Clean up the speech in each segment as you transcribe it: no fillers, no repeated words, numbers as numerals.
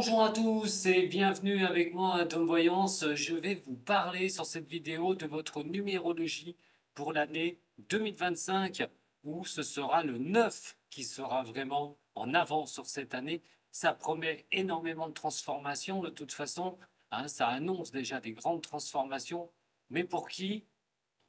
Bonjour à tous et bienvenue avec moi à Dom Voyance. Je vais vous parler sur cette vidéo de votre numérologie pour l'année 2025 où ce sera le 9 qui sera vraiment en avant sur cette année. Ça promet énormément de transformations de toute façon, hein, ça annonce déjà des grandes transformations. Mais pour qui?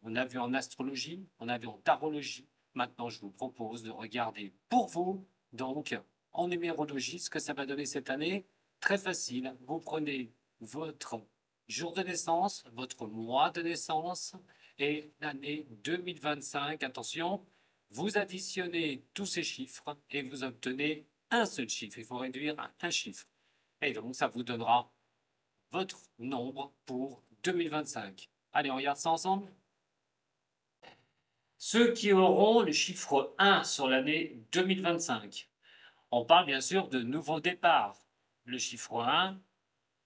On a vu en astrologie, on a vu en tarologie. Maintenant, je vous propose de regarder pour vous, donc en numérologie, ce que ça va donner cette année. Très facile, vous prenez votre jour de naissance, votre mois de naissance et l'année 2025. Attention, vous additionnez tous ces chiffres et vous obtenez un seul chiffre. Il faut réduire à un chiffre. Et donc, ça vous donnera votre nombre pour 2025. Allez, on regarde ça ensemble. Ceux qui auront le chiffre 1 sur l'année 2025. On parle bien sûr de nouveaux départs. Le chiffre 1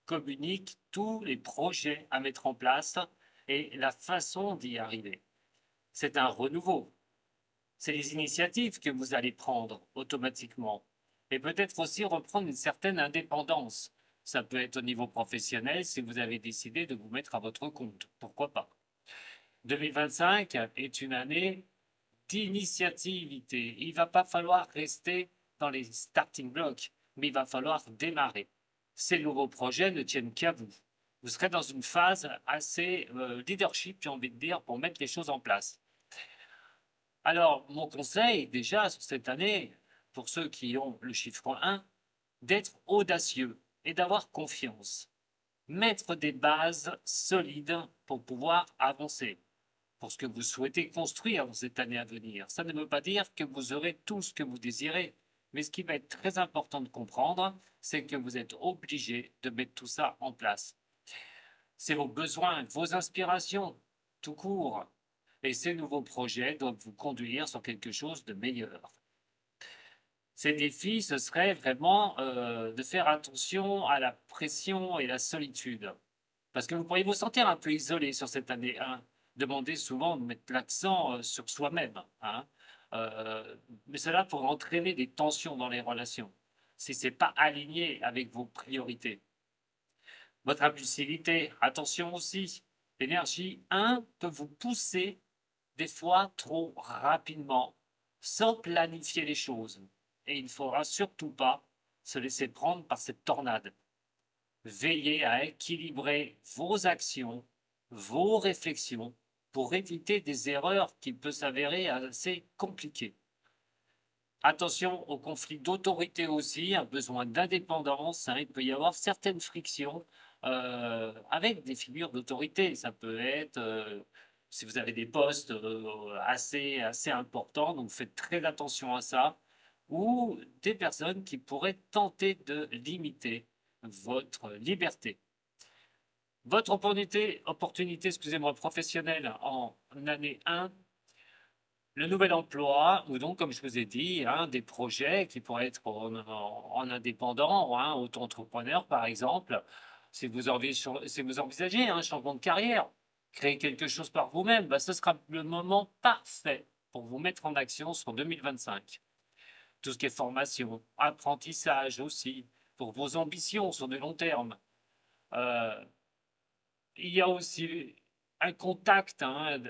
communique tous les projets à mettre en place et la façon d'y arriver. C'est un renouveau. C'est les initiatives que vous allez prendre automatiquement. Et peut-être aussi reprendre une certaine indépendance. Ça peut être au niveau professionnel si vous avez décidé de vous mettre à votre compte. Pourquoi pas? 2025 est une année d'initiativité. Il ne va pas falloir rester dans les starting blocks, mais il va falloir démarrer. Ces nouveaux projets ne tiennent qu'à vous. Vous serez dans une phase assez leadership, j'ai envie de dire, pour mettre les choses en place. Alors, mon conseil, déjà, sur cette année, pour ceux qui ont le chiffre 1, d'être audacieux et d'avoir confiance. Mettre des bases solides pour pouvoir avancer pour ce que vous souhaitez construire dans cette année à venir. Ça ne veut pas dire que vous aurez tout ce que vous désirez, mais ce qui va être très important de comprendre, c'est que vous êtes obligé de mettre tout ça en place. C'est vos besoins, vos inspirations, tout court. Et ces nouveaux projets doivent vous conduire sur quelque chose de meilleur. Ces défis, ce serait vraiment de faire attention à la pression et la solitude. Parce que vous pourriez vous sentir un peu isolé sur cette année 1. Demandez souvent de mettre l'accent sur soi-même. Hein. Mais cela pourrait entraîner des tensions dans les relations si ce n'est pas aligné avec vos priorités. Votre impulsivité, attention aussi. L'énergie 1 peut vous pousser des fois trop rapidement, sans planifier les choses. Et il ne faudra surtout pas se laisser prendre par cette tornade. Veillez à équilibrer vos actions, vos réflexions, pour éviter des erreurs qui peuvent s'avérer assez compliquées. Attention aux conflits d'autorité aussi, un besoin d'indépendance. Hein, il peut y avoir certaines frictions avec des figures d'autorité. Ça peut être, si vous avez des postes assez importants, donc faites très attention à ça, ou des personnes qui pourraient tenter de limiter votre liberté. Votre opportunité excusez-moi, professionnelle en année 1, le nouvel emploi, ou donc, comme je vous ai dit, hein, des projets qui pourraient être en indépendant, hein, auto-entrepreneur par exemple, si vous envisagez un changement de carrière, créer quelque chose par vous-même, bah, ce sera le moment parfait pour vous mettre en action sur 2025. Tout ce qui est formation, apprentissage aussi, pour vos ambitions sur de long terme. Euh, il y a aussi un contact, hein,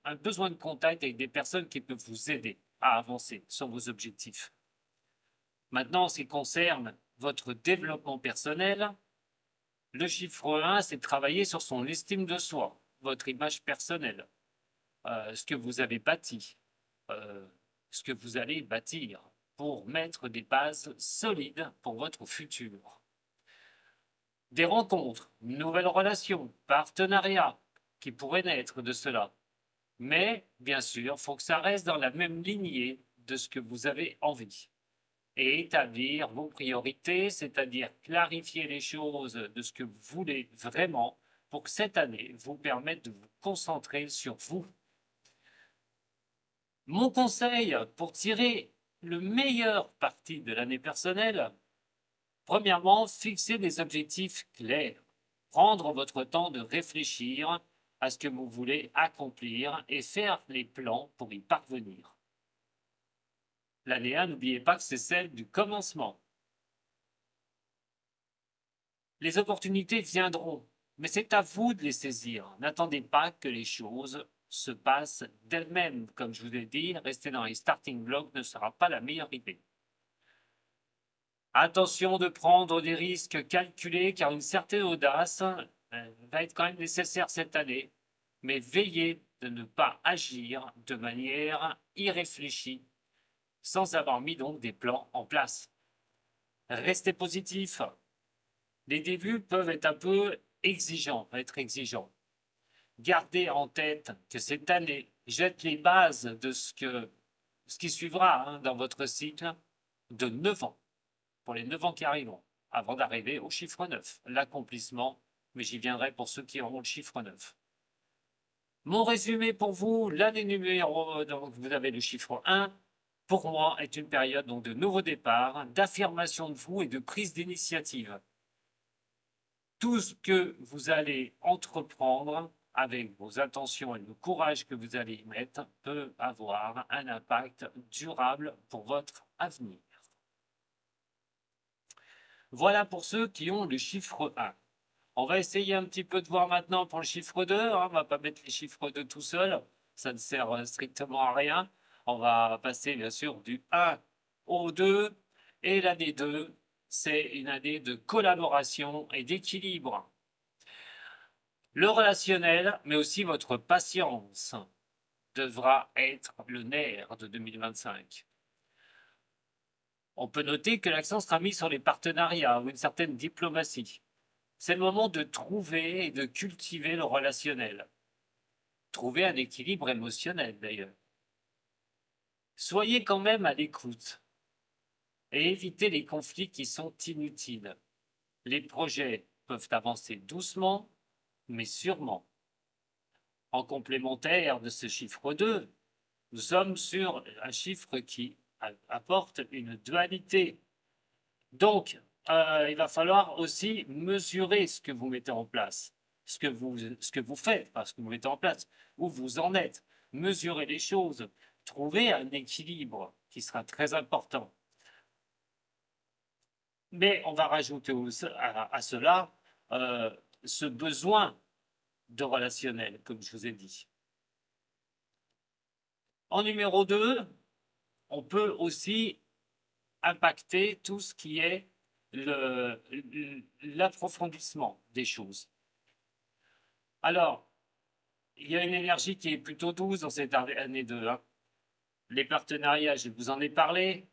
un besoin de contact avec des personnes qui peuvent vous aider à avancer sur vos objectifs. Maintenant, en ce qui concerne votre développement personnel, le chiffre 1, c'est de travailler sur son estime de soi, votre image personnelle, ce que vous avez bâti, euh, ce que vous allez bâtir pour mettre des bases solides pour votre futur. Des rencontres, nouvelles relations, partenariats qui pourraient naître de cela. Mais, bien sûr, il faut que ça reste dans la même lignée de ce que vous avez envie. Et établir vos priorités, c'est-à-dire clarifier les choses de ce que vous voulez vraiment pour que cette année vous permette de vous concentrer sur vous. Mon conseil pour tirer le meilleur parti de l'année personnelle, premièrement, fixer des objectifs clairs. Prendre votre temps de réfléchir à ce que vous voulez accomplir et faire les plans pour y parvenir. L'année 1, n'oubliez pas que c'est celle du commencement. Les opportunités viendront, mais c'est à vous de les saisir. N'attendez pas que les choses se passent d'elles-mêmes. Comme je vous ai dit, rester dans les starting blocks ne sera pas la meilleure idée. Attention de prendre des risques calculés car une certaine audace va être quand même nécessaire cette année, mais veillez de ne pas agir de manière irréfléchie sans avoir mis donc des plans en place. Restez positif. Les débuts peuvent être un peu exigeants, Gardez en tête que cette année jette les bases de ce qui suivra dans votre cycle de 9 ans, pour les 9 ans qui arriveront, avant d'arriver au chiffre 9, l'accomplissement, mais j'y viendrai pour ceux qui auront le chiffre 9. Mon résumé pour vous, l'année numéro, donc vous avez le chiffre 1, pour moi, est une période donc, de nouveau départ, d'affirmation de vous et de prise d'initiative. Tout ce que vous allez entreprendre avec vos intentions et le courage que vous allez y mettre peut avoir un impact durable pour votre avenir. Voilà pour ceux qui ont le chiffre 1. On va essayer un petit peu de voir maintenant pour le chiffre 2. On ne va pas mettre les chiffres 2 tout seul. Ça ne sert strictement à rien. On va passer bien sûr du 1 au 2. Et l'année 2, c'est une année de collaboration et d'équilibre. Le relationnel, mais aussi votre patience, devra être le nerf de 2025. On peut noter que l'accent sera mis sur les partenariats ou une certaine diplomatie. C'est le moment de trouver et de cultiver le relationnel. Trouver un équilibre émotionnel d'ailleurs. Soyez quand même à l'écoute et évitez les conflits qui sont inutiles. Les projets peuvent avancer doucement, mais sûrement. En complémentaire de ce chiffre 2, nous sommes sur un chiffre qui apporte une dualité. Donc, il va falloir aussi mesurer ce que vous mettez en place, ce que vous faites, pas ce que vous mettez en place, où vous en êtes. Mesurez les choses, trouvez un équilibre qui sera très important. Mais on va rajouter à cela ce besoin de relationnel, comme je vous ai dit. En numéro 2, on peut aussi impacter tout ce qui est l'approfondissement des choses. Alors, il y a une énergie qui est plutôt douce dans cette année 2. Les partenariats, je vous en ai parlé.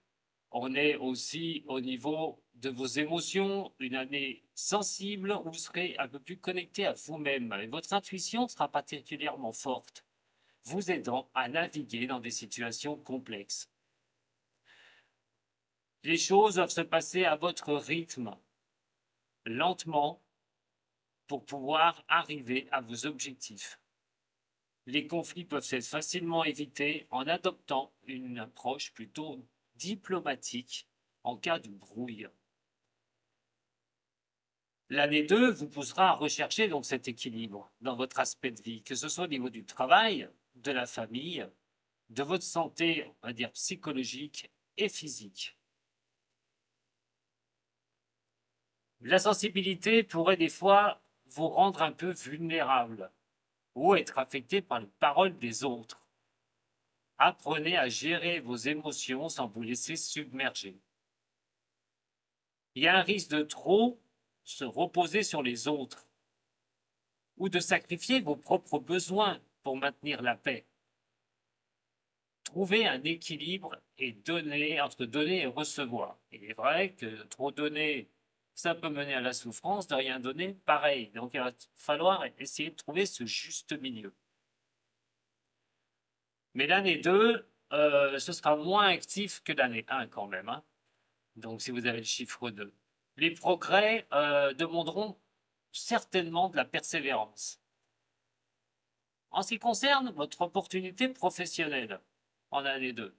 On est aussi au niveau de vos émotions, une année sensible où vous serez un peu plus connecté à vous-même. Et votre intuition sera particulièrement forte, vous aidant à naviguer dans des situations complexes. Les choses doivent se passer à votre rythme, lentement, pour pouvoir arriver à vos objectifs. Les conflits peuvent être facilement évités en adoptant une approche plutôt diplomatique en cas de brouille. L'année 2 vous poussera à rechercher donc cet équilibre dans votre aspect de vie, que ce soit au niveau du travail, de la famille, de votre santé, on va dire psychologique et physique. La sensibilité pourrait des fois vous rendre un peu vulnérable ou être affecté par les paroles des autres. Apprenez à gérer vos émotions sans vous laisser submerger. Il y a un risque de trop se reposer sur les autres ou de sacrifier vos propres besoins pour maintenir la paix. Trouvez un équilibre et entre donner et recevoir. Il est vrai que trop donner, ça peut mener à la souffrance, de rien donner, pareil. Donc il va falloir essayer de trouver ce juste milieu. Mais l'année 2, ce sera moins actif que l'année 1 quand même. Donc si vous avez le chiffre 2. Les progrès demanderont certainement de la persévérance. En ce qui concerne votre opportunité professionnelle en année 2,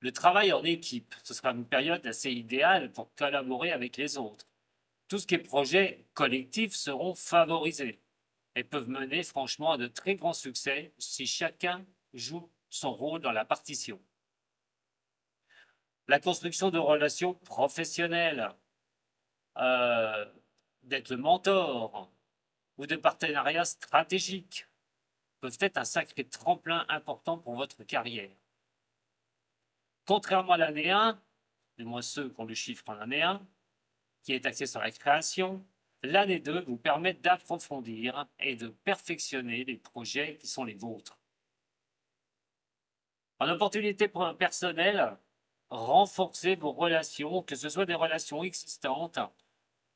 le travail en équipe, ce sera une période assez idéale pour collaborer avec les autres. Tout ce qui est projets collectifs seront favorisés et peuvent mener franchement à de très grands succès si chacun joue son rôle dans la partition. La construction de relations professionnelles d'être le mentor ou de partenariats stratégiques peuvent être un sacré tremplin important pour votre carrière. Contrairement à l'année 1, du moins ceux qui ont le chiffre en année 1, qui est axé sur la création, l'année 2 vous permet d'approfondir et de perfectionner les projets qui sont les vôtres. En opportunité personnelle, renforcez vos relations, que ce soit des relations existantes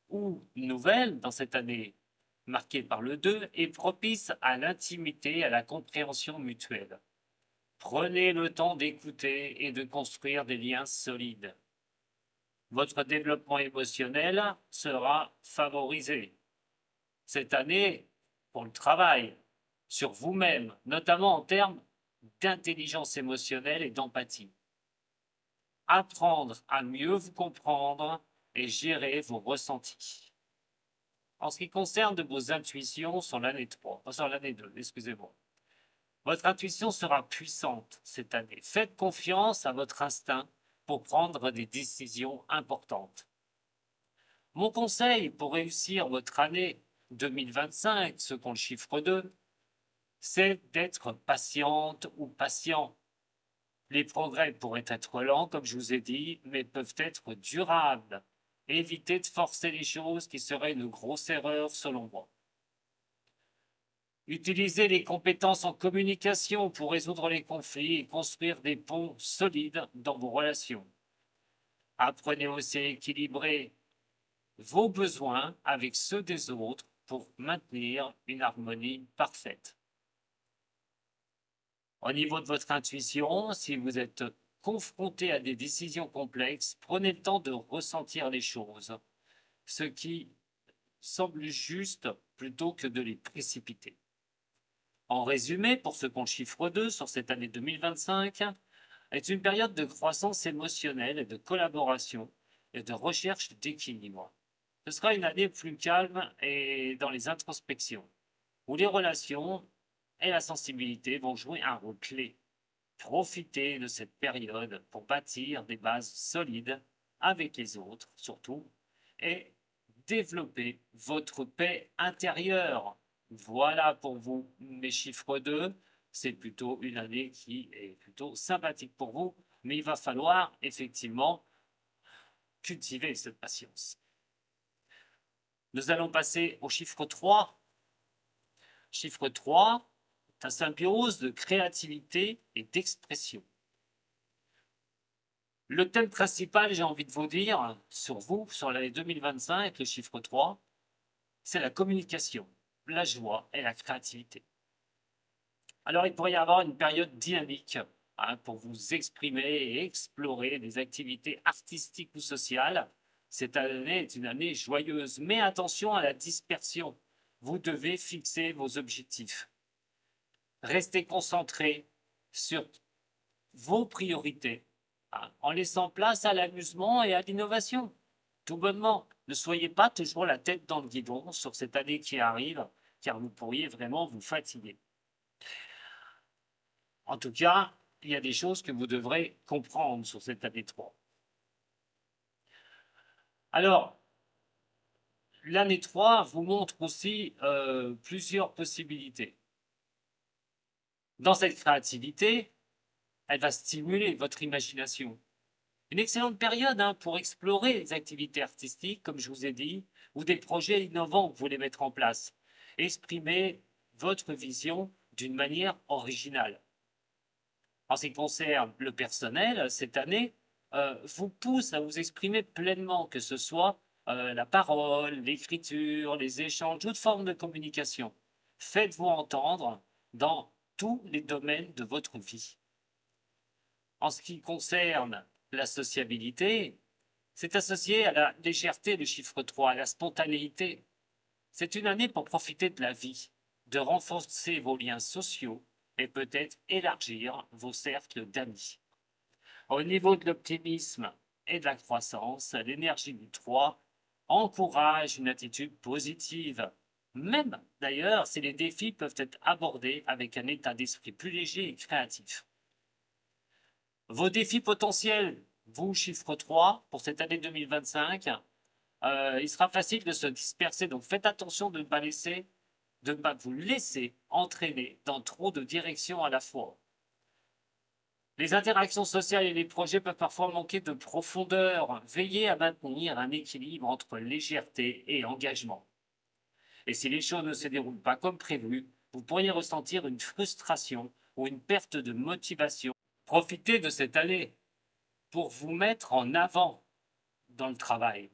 ou nouvelles dans cette année marquée par le 2 et propice à l'intimité, à la compréhension mutuelle. Prenez le temps d'écouter et de construire des liens solides. Votre développement émotionnel sera favorisé. Cette année, pour le travail, sur vous-même, notamment en termes d'intelligence émotionnelle et d'empathie. Apprendre à mieux vous comprendre et gérer vos ressentis. En ce qui concerne vos intuitions sur l'année 3, sur l'année 2, excusez-moi. Votre intuition sera puissante cette année. Faites confiance à votre instinct pour prendre des décisions importantes. Mon conseil pour réussir votre année 2025, ce qu'on le chiffre 2, c'est d'être patiente ou patient. Les progrès pourraient être lents, comme je vous ai dit, mais peuvent être durables. Évitez de forcer les choses qui serait une grosse erreur selon moi. Utilisez les compétences en communication pour résoudre les conflits et construire des ponts solides dans vos relations. Apprenez aussi à équilibrer vos besoins avec ceux des autres pour maintenir une harmonie parfaite. Au niveau de votre intuition, si vous êtes confronté à des décisions complexes, prenez le temps de ressentir les choses, ce qui semble juste plutôt que de les précipiter. En résumé, pour ce qu'on chiffre 2 sur cette année 2025, est une période de croissance émotionnelle et de collaboration et de recherche d'équilibre. Ce sera une année plus calme et dans les introspections, où les relations et la sensibilité vont jouer un rôle clé. Profitez de cette période pour bâtir des bases solides avec les autres, surtout, et développer votre paix intérieure. Voilà pour vous mes chiffres 2. C'est plutôt une année qui est plutôt sympathique pour vous, mais il va falloir effectivement cultiver cette patience. Nous allons passer au chiffre 3. Chiffre 3, ta symbiose de créativité et d'expression. Le thème principal, j'ai envie de vous dire, sur vous, sur l'année 2025, le chiffre 3, c'est la communication, la joie et la créativité. Alors, il pourrait y avoir une période dynamique pour vous exprimer et explorer des activités artistiques ou sociales. Cette année est une année joyeuse, mais attention à la dispersion. Vous devez fixer vos objectifs. Restez concentré sur vos priorités, en laissant place à l'amusement et à l'innovation. Tout bonnement, ne soyez pas toujours la tête dans le guidon sur cette année qui arrive, car vous pourriez vraiment vous fatiguer. En tout cas, il y a des choses que vous devrez comprendre sur cette année 3. Alors, l'année 3 vous montre aussi plusieurs possibilités. Dans cette créativité, elle va stimuler votre imagination. Une excellente période pour explorer les activités artistiques, comme je vous ai dit, ou des projets innovants que vous voulez mettre en place. Exprimer votre vision d'une manière originale. En ce qui concerne le personnel, cette année vous pousse à vous exprimer pleinement, que ce soit la parole, l'écriture, les échanges, toute forme de communication. Faites-vous entendre dans tous les domaines de votre vie. En ce qui concerne la sociabilité, c'est associé à la légèreté du chiffre 3, à la spontanéité. C'est une année pour profiter de la vie, de renforcer vos liens sociaux et peut-être élargir vos cercles d'amis. Au niveau de l'optimisme et de la croissance, l'énergie du 3 encourage une attitude positive. Même d'ailleurs si les défis peuvent être abordés avec un état d'esprit plus léger et créatif. Vos défis potentiels, vous, chiffre 3, pour cette année 2025, il sera facile de se disperser. Donc faites attention de ne pas vous laisser entraîner dans trop de directions à la fois. Les interactions sociales et les projets peuvent parfois manquer de profondeur. Veillez à maintenir un équilibre entre légèreté et engagement. Et si les choses ne se déroulent pas comme prévu, vous pourriez ressentir une frustration ou une perte de motivation. Profitez de cette année pour vous mettre en avant dans le travail.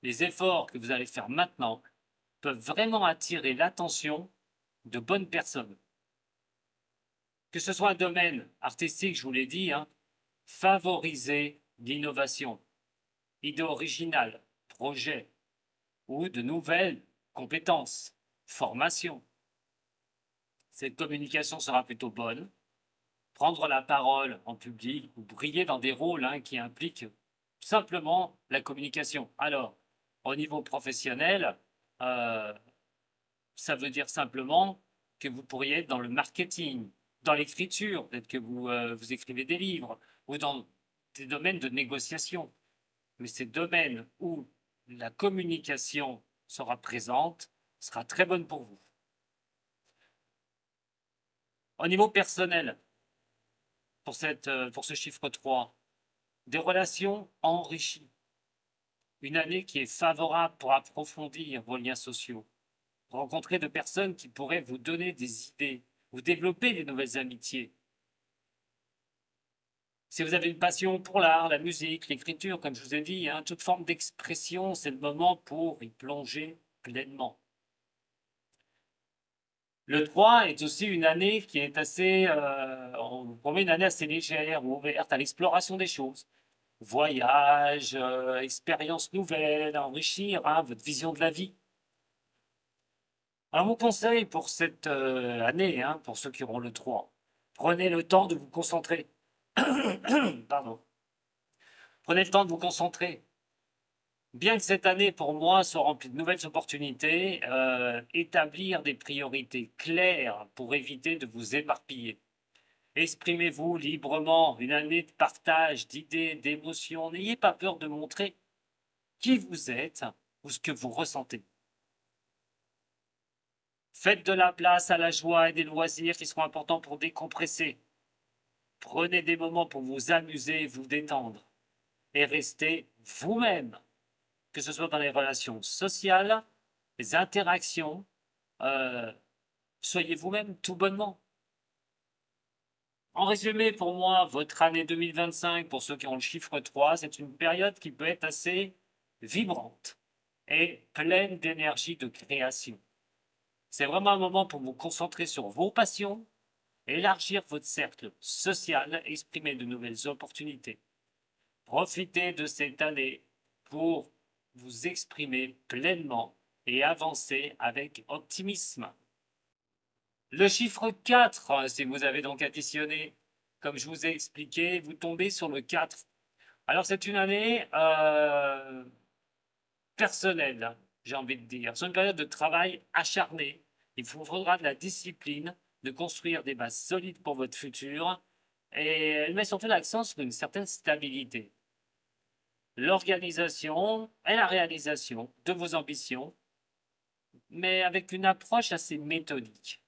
Les efforts que vous allez faire maintenant peuvent vraiment attirer l'attention de bonnes personnes. Que ce soit un domaine artistique, je vous l'ai dit, favorisez l'innovation, idées originales, projets ou de nouvelles compétences, formations. Cette communication sera plutôt bonne. Prendre la parole en public ou briller dans des rôles qui impliquent simplement la communication. Alors, au niveau professionnel, euh, ça veut dire simplement que vous pourriez être dans le marketing, dans l'écriture, peut-être que vous écrivez des livres, ou dans des domaines de négociation. Mais ces domaines où la communication sera présente sera très bonne pour vous. Au niveau personnel, pour ce chiffre 3, des relations enrichies. Une année qui est favorable pour approfondir vos liens sociaux. Rencontrer de personnes qui pourraient vous donner des idées, vous développer des nouvelles amitiés. Si vous avez une passion pour l'art, la musique, l'écriture, comme je vous ai dit, toute forme d'expression, c'est le moment pour y plonger pleinement. Le 3 est aussi une année qui est assez, on vous promet une année assez légère, ouverte à l'exploration des choses. Voyage, expériences nouvelles, enrichir votre vision de la vie. Alors mon conseil pour cette année, pour ceux qui auront le 3, prenez le temps de vous concentrer. Pardon. Prenez le temps de vous concentrer. Bien que cette année, pour moi, soit remplie de nouvelles opportunités, établir des priorités claires pour éviter de vous éparpiller. Exprimez-vous librement, une année de partage, d'idées, d'émotions. N'ayez pas peur de montrer qui vous êtes ou ce que vous ressentez. Faites de la place à la joie et des loisirs qui seront importants pour décompresser. Prenez des moments pour vous amuser et vous détendre. Et restez vous-même, que ce soit dans les relations sociales, les interactions. Soyez vous-même tout bonnement. En résumé, pour moi, votre année 2025, pour ceux qui ont le chiffre 3, c'est une période qui peut être assez vibrante et pleine d'énergie de création. C'est vraiment un moment pour vous concentrer sur vos passions, élargir votre cercle social, exprimer de nouvelles opportunités. Profitez de cette année pour vous exprimer pleinement et avancer avec optimisme. Le chiffre 4, si vous avez donc additionné, comme je vous ai expliqué, vous tombez sur le 4. Alors c'est une année personnelle, j'ai envie de dire. C'est une période de travail acharné. Il vous faudra de la discipline, de construire des bases solides pour votre futur. Et elle met surtout l'accent sur une certaine stabilité. L'organisation et la réalisation de vos ambitions, mais avec une approche assez méthodique.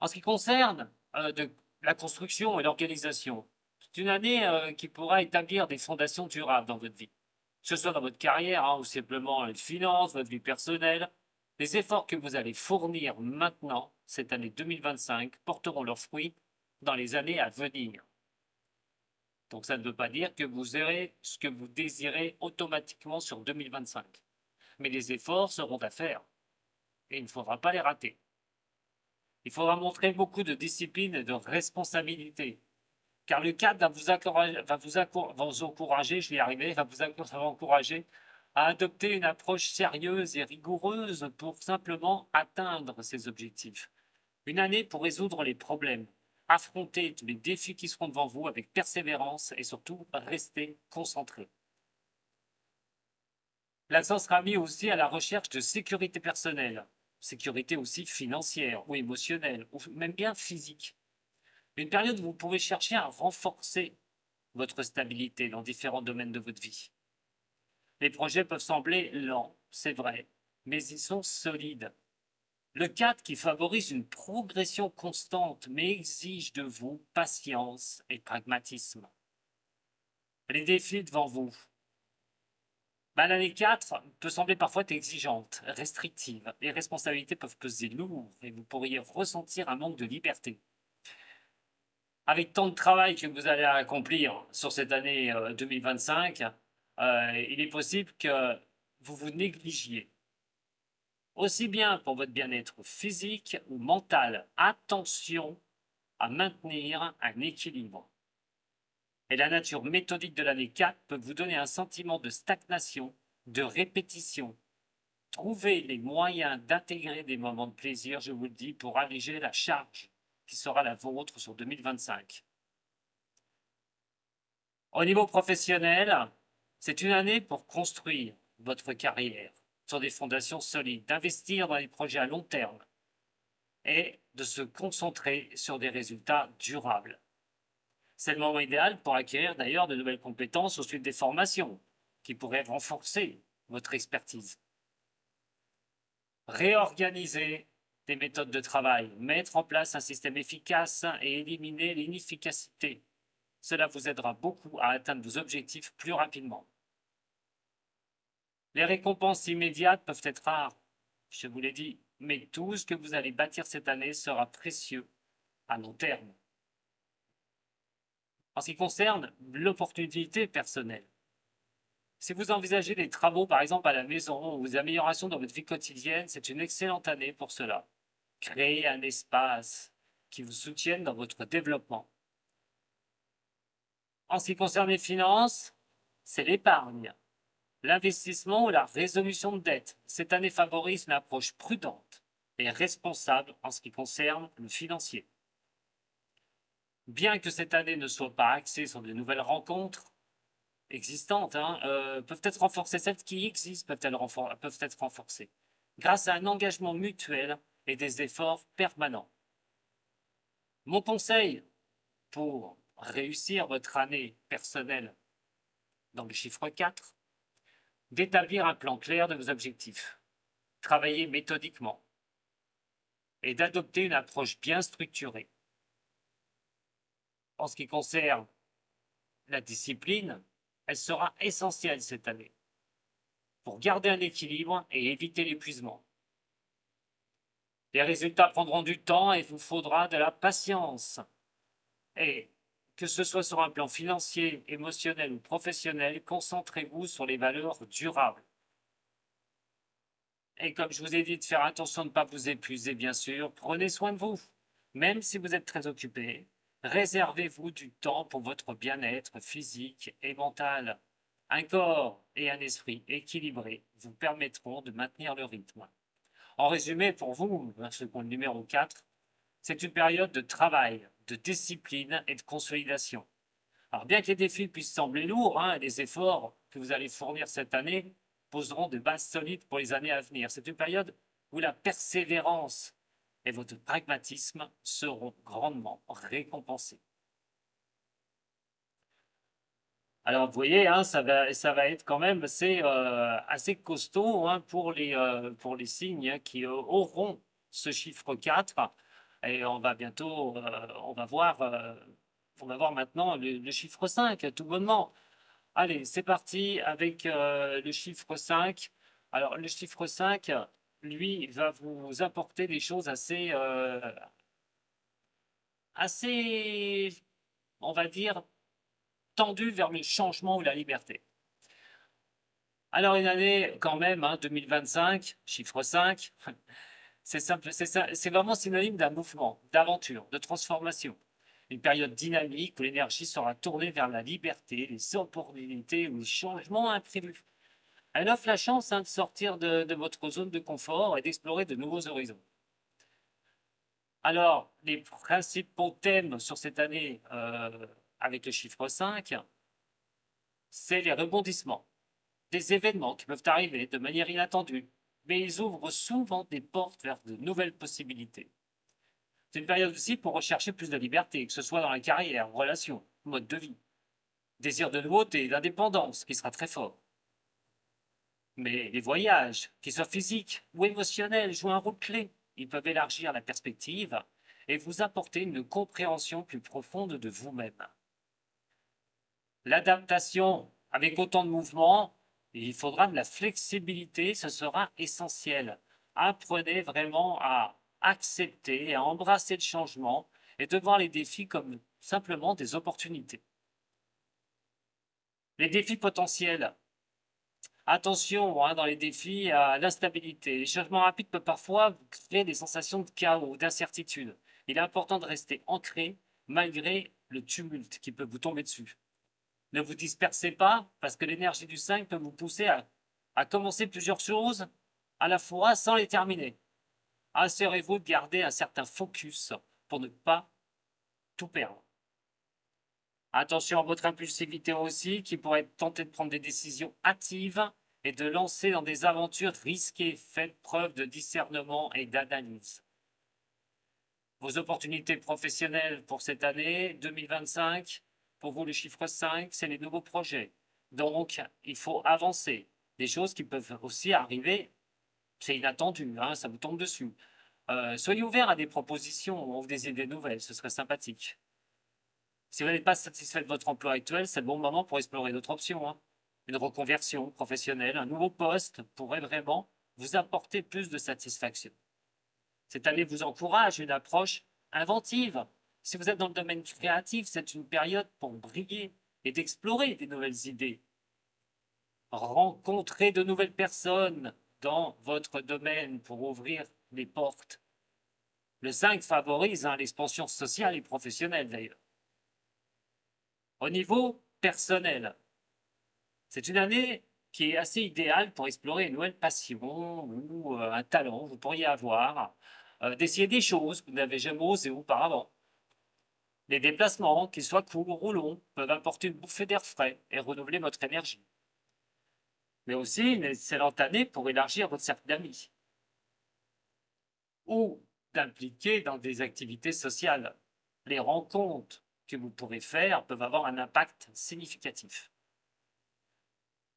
En ce qui concerne la construction et l'organisation, c'est une année qui pourra établir des fondations durables dans votre vie, que ce soit dans votre carrière ou simplement les finances, votre vie personnelle. Les efforts que vous allez fournir maintenant, cette année 2025, porteront leurs fruits dans les années à venir. Donc ça ne veut pas dire que vous aurez ce que vous désirez automatiquement sur 2025. Mais les efforts seront à faire et il ne faudra pas les rater. Il faudra montrer beaucoup de discipline et de responsabilité. Car le cadre va vous encourager, je vais y arriver, va vous encourager à adopter une approche sérieuse et rigoureuse pour simplement atteindre ces objectifs. Une année pour résoudre les problèmes, affronter tous les défis qui seront devant vous avec persévérance et surtout rester concentré. L'accent sera mis aussi à la recherche de sécurité personnelle, sécurité aussi financière ou émotionnelle, ou même bien physique. Une période où vous pouvez chercher à renforcer votre stabilité dans différents domaines de votre vie. Les projets peuvent sembler lents, c'est vrai, mais ils sont solides. Le 4 qui favorise une progression constante, mais exige de vous patience et pragmatisme. Les défis devant vous. L'année 4 peut sembler parfois être exigeante, restrictive. Les responsabilités peuvent peser lourd et vous pourriez ressentir un manque de liberté. Avec tant de travail que vous allez accomplir sur cette année 2025, il est possible que vous vous négligiez. Aussi bien pour votre bien-être physique ou mental. Attention à maintenir un équilibre. Et la nature méthodique de l'année 4 peut vous donner un sentiment de stagnation, de répétition. Trouvez les moyens d'intégrer des moments de plaisir, je vous le dis, pour alléger la charge qui sera la vôtre sur 2025. Au niveau professionnel, c'est une année pour construire votre carrière sur des fondations solides, d'investir dans des projets à long terme et de se concentrer sur des résultats durables. C'est le moment idéal pour acquérir d'ailleurs de nouvelles compétences au suite des formations qui pourraient renforcer votre expertise. Réorganiser des méthodes de travail, mettre en place un système efficace et éliminer l'inefficacité. Cela vous aidera beaucoup à atteindre vos objectifs plus rapidement. Les récompenses immédiates peuvent être rares, je vous l'ai dit, mais tout ce que vous allez bâtir cette année sera précieux à long terme. En ce qui concerne l'opportunité personnelle, si vous envisagez des travaux, par exemple à la maison, ou des améliorations dans votre vie quotidienne, c'est une excellente année pour cela. Créez un espace qui vous soutienne dans votre développement. En ce qui concerne les finances, c'est l'épargne, l'investissement ou la résolution de dettes. Cette année favorise une approche prudente et responsable en ce qui concerne le financier. Bien que cette année ne soit pas axée sur de nouvelles rencontres existantes, peuvent être renforcées. Celles qui existent peuvent être renforcées grâce à un engagement mutuel et des efforts permanents. Mon conseil pour réussir votre année personnelle dans le chiffre 4, d'établir un plan clair de vos objectifs, travailler méthodiquement et d'adopter une approche bien structurée. En ce qui concerne la discipline, elle sera essentielle cette année pour garder un équilibre et éviter l'épuisement. Les résultats prendront du temps et il vous faudra de la patience. Et que ce soit sur un plan financier, émotionnel ou professionnel, concentrez-vous sur les valeurs durables. Et comme je vous ai dit de faire attention de ne pas vous épuiser, bien sûr, prenez soin de vous. Même si vous êtes très occupé, réservez-vous du temps pour votre bien-être physique et mental. Un corps et un esprit équilibrés vous permettront de maintenir le rythme. En résumé, pour vous, ce compte numéro 4, c'est une période de travail, de discipline et de consolidation. Alors bien que les défis puissent sembler lourds, les efforts que vous allez fournir cette année poseront de bases solides pour les années à venir. C'est une période où la persévérance et votre pragmatisme seront grandement récompensés. Alors vous voyez, ça va être quand même assez costaud pour les signes qui auront ce chiffre 4. Et on va bientôt, on va voir maintenant le chiffre 5, tout bonnement. Allez, c'est parti avec le chiffre 5. Alors, le chiffre 5, lui, va vous apporter des choses assez, on va dire, tendues vers le changement ou la liberté. Alors, une année quand même, 2025, chiffre 5, c'est simple, c'est vraiment synonyme d'un mouvement, d'aventure, de transformation. Une période dynamique où l'énergie sera tournée vers la liberté, les opportunités ou les changements imprévus. Elle offre la chance de sortir de votre zone de confort et d'explorer de nouveaux horizons. Alors, les principaux thèmes sur cette année avec le chiffre 5, c'est les rebondissements, des événements qui peuvent arriver de manière inattendue, mais ils ouvrent souvent des portes vers de nouvelles possibilités. C'est une période aussi pour rechercher plus de liberté, que ce soit dans la carrière, relation, mode de vie. Désir de nouveauté, d'indépendance, qui sera très fort. Mais les voyages, qu'ils soient physiques ou émotionnels, jouent un rôle clé. Ils peuvent élargir la perspective et vous apporter une compréhension plus profonde de vous-même. L'adaptation, avec autant de mouvements, il faudra de la flexibilité, ce sera essentiel. Apprenez vraiment à accepter, à embrasser le changement et de voir les défis comme simplement des opportunités. Les défis potentiels. Attention dans les défis à l'instabilité. Les changements rapides peuvent parfois créer des sensations de chaos, d'incertitude. Il est important de rester ancré malgré le tumulte qui peut vous tomber dessus. Ne vous dispersez pas parce que l'énergie du 5 peut vous pousser à commencer plusieurs choses à la fois sans les terminer. Assurez-vous de garder un certain focus pour ne pas tout perdre. Attention à votre impulsivité aussi, qui pourrait être tentée de prendre des décisions hâtives et de lancer dans des aventures risquées. Faites preuve de discernement et d'analyse. Vos opportunités professionnelles pour cette année 2025, pour vous le chiffre 5, c'est les nouveaux projets. Donc, il faut avancer. Des choses qui peuvent aussi arriver, c'est inattendu, ça vous tombe dessus. Soyez ouvert à des propositions ou des idées nouvelles, ce serait sympathique. Si vous n'êtes pas satisfait de votre emploi actuel, c'est le bon moment pour explorer d'autres options. Une reconversion professionnelle, un nouveau poste pourrait vraiment vous apporter plus de satisfaction. Cette année vous encourage une approche inventive. Si vous êtes dans le domaine créatif, c'est une période pour briller et d'explorer des nouvelles idées. Rencontrer de nouvelles personnes dans votre domaine pour ouvrir les portes. Le 5 favorise l'expansion sociale et professionnelle d'ailleurs. Au niveau personnel, c'est une année qui est assez idéale pour explorer une nouvelle passion ou un talent que vous pourriez avoir, d'essayer des choses que vous n'avez jamais osé auparavant. Les déplacements, qu'ils soient courts ou longs, peuvent apporter une bouffée d'air frais et renouveler votre énergie. Mais aussi une excellente année pour élargir votre cercle d'amis ou d'impliquer dans des activités sociales. Les rencontres que vous pourrez faire peuvent avoir un impact significatif.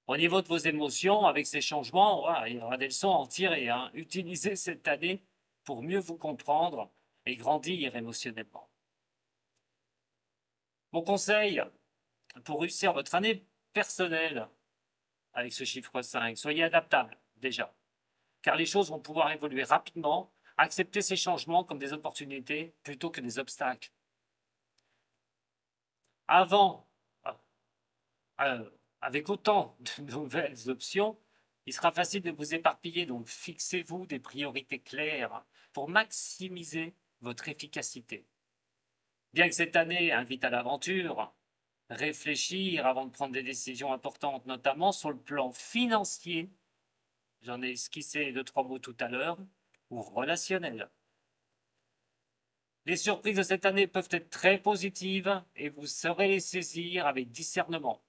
Au niveau de vos émotions, avec ces changements, il y aura des leçons à en tirer. Utilisez cette année pour mieux vous comprendre et grandir émotionnellement. Mon conseil pour réussir votre année personnelle avec ce chiffre 5, soyez adaptable déjà, car les choses vont pouvoir évoluer rapidement. Acceptez ces changements comme des opportunités plutôt que des obstacles. Avant, avec autant de nouvelles options, il sera facile de vous éparpiller, donc fixez-vous des priorités claires pour maximiser votre efficacité. Bien que cette année invite à l'aventure, réfléchir avant de prendre des décisions importantes, notamment sur le plan financier, j'en ai esquissé 2-3 mots tout à l'heure, ou relationnel. Les surprises de cette année peuvent être très positives et vous saurez les saisir avec discernement.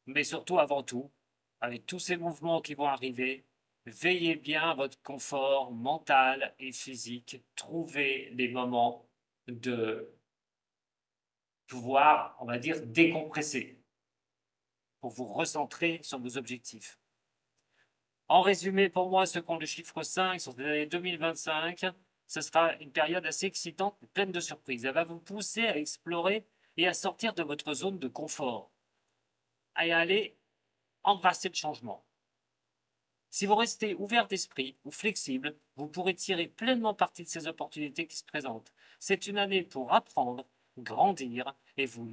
Mais surtout, avant tout, avec tous ces mouvements qui vont arriver, veillez bien à votre confort mental et physique. Trouvez les moments de pouvoir, on va dire, décompresser pour vous recentrer sur vos objectifs. En résumé, pour moi, ce compte le chiffre 5 sur l'année 2025, ce sera une période assez excitante, pleine de surprises. Elle va vous pousser à explorer et à sortir de votre zone de confort, à aller embrasser le changement. Si vous restez ouvert d'esprit ou flexible, vous pourrez tirer pleinement parti de ces opportunités qui se présentent. C'est une année pour apprendre, grandir et vous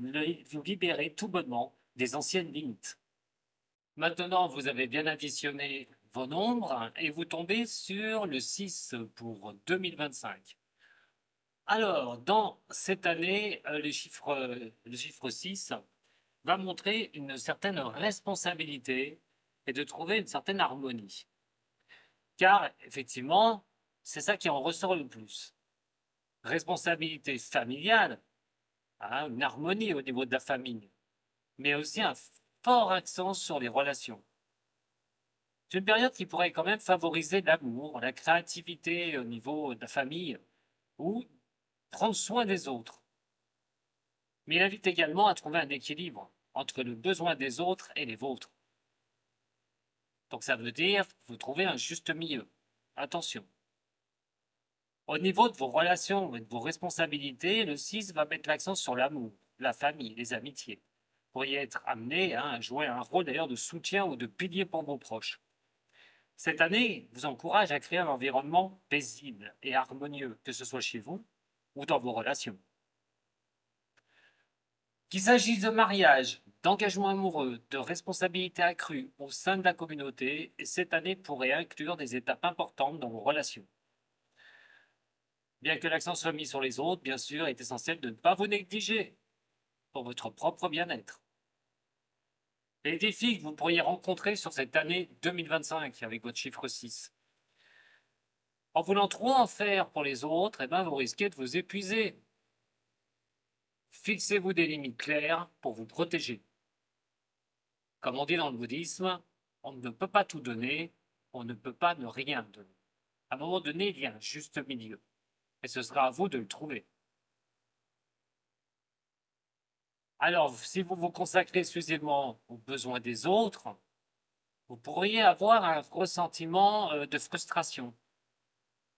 libérer tout bonnement des anciennes limites. Maintenant, vous avez bien additionné vos nombres et vous tombez sur le 6 pour 2025. Alors, dans cette année, le chiffre 6 va montrer une certaine responsabilité et de trouver une certaine harmonie. Car, effectivement, c'est ça qui en ressort le plus. Responsabilité familiale, une harmonie au niveau de la famille, mais aussi un fort accent sur les relations. C'est une période qui pourrait quand même favoriser l'amour, la créativité au niveau de la famille, ou prendre soin des autres. Mais il invite également à trouver un équilibre entre le besoin des autres et les vôtres. Donc ça veut dire que vous trouvez un juste milieu. Attention. Au niveau de vos relations et de vos responsabilités, le 6 va mettre l'accent sur l'amour, la famille, les amitiés. Vous pourriez être amené à jouer un rôle d'ailleurs de soutien ou de pilier pour vos proches. Cette année vous encourage à créer un environnement paisible et harmonieux, que ce soit chez vous ou dans vos relations. Qu'il s'agisse de mariage, d'engagement amoureux, de responsabilités accrues au sein de la communauté, cette année pourrait inclure des étapes importantes dans vos relations. Bien que l'accent soit mis sur les autres, bien sûr, il est essentiel de ne pas vous négliger pour votre propre bien-être. Les défis que vous pourriez rencontrer sur cette année 2025 avec votre chiffre 6. En voulant trop en faire pour les autres, eh ben, vous risquez de vous épuiser. Fixez-vous des limites claires pour vous protéger. Comme on dit dans le bouddhisme, on ne peut pas tout donner, on ne peut pas ne rien donner. À un moment donné, il y a un juste milieu. Et ce sera à vous de le trouver. Alors, si vous vous consacrez exclusivement aux besoins des autres, vous pourriez avoir un ressentiment de frustration.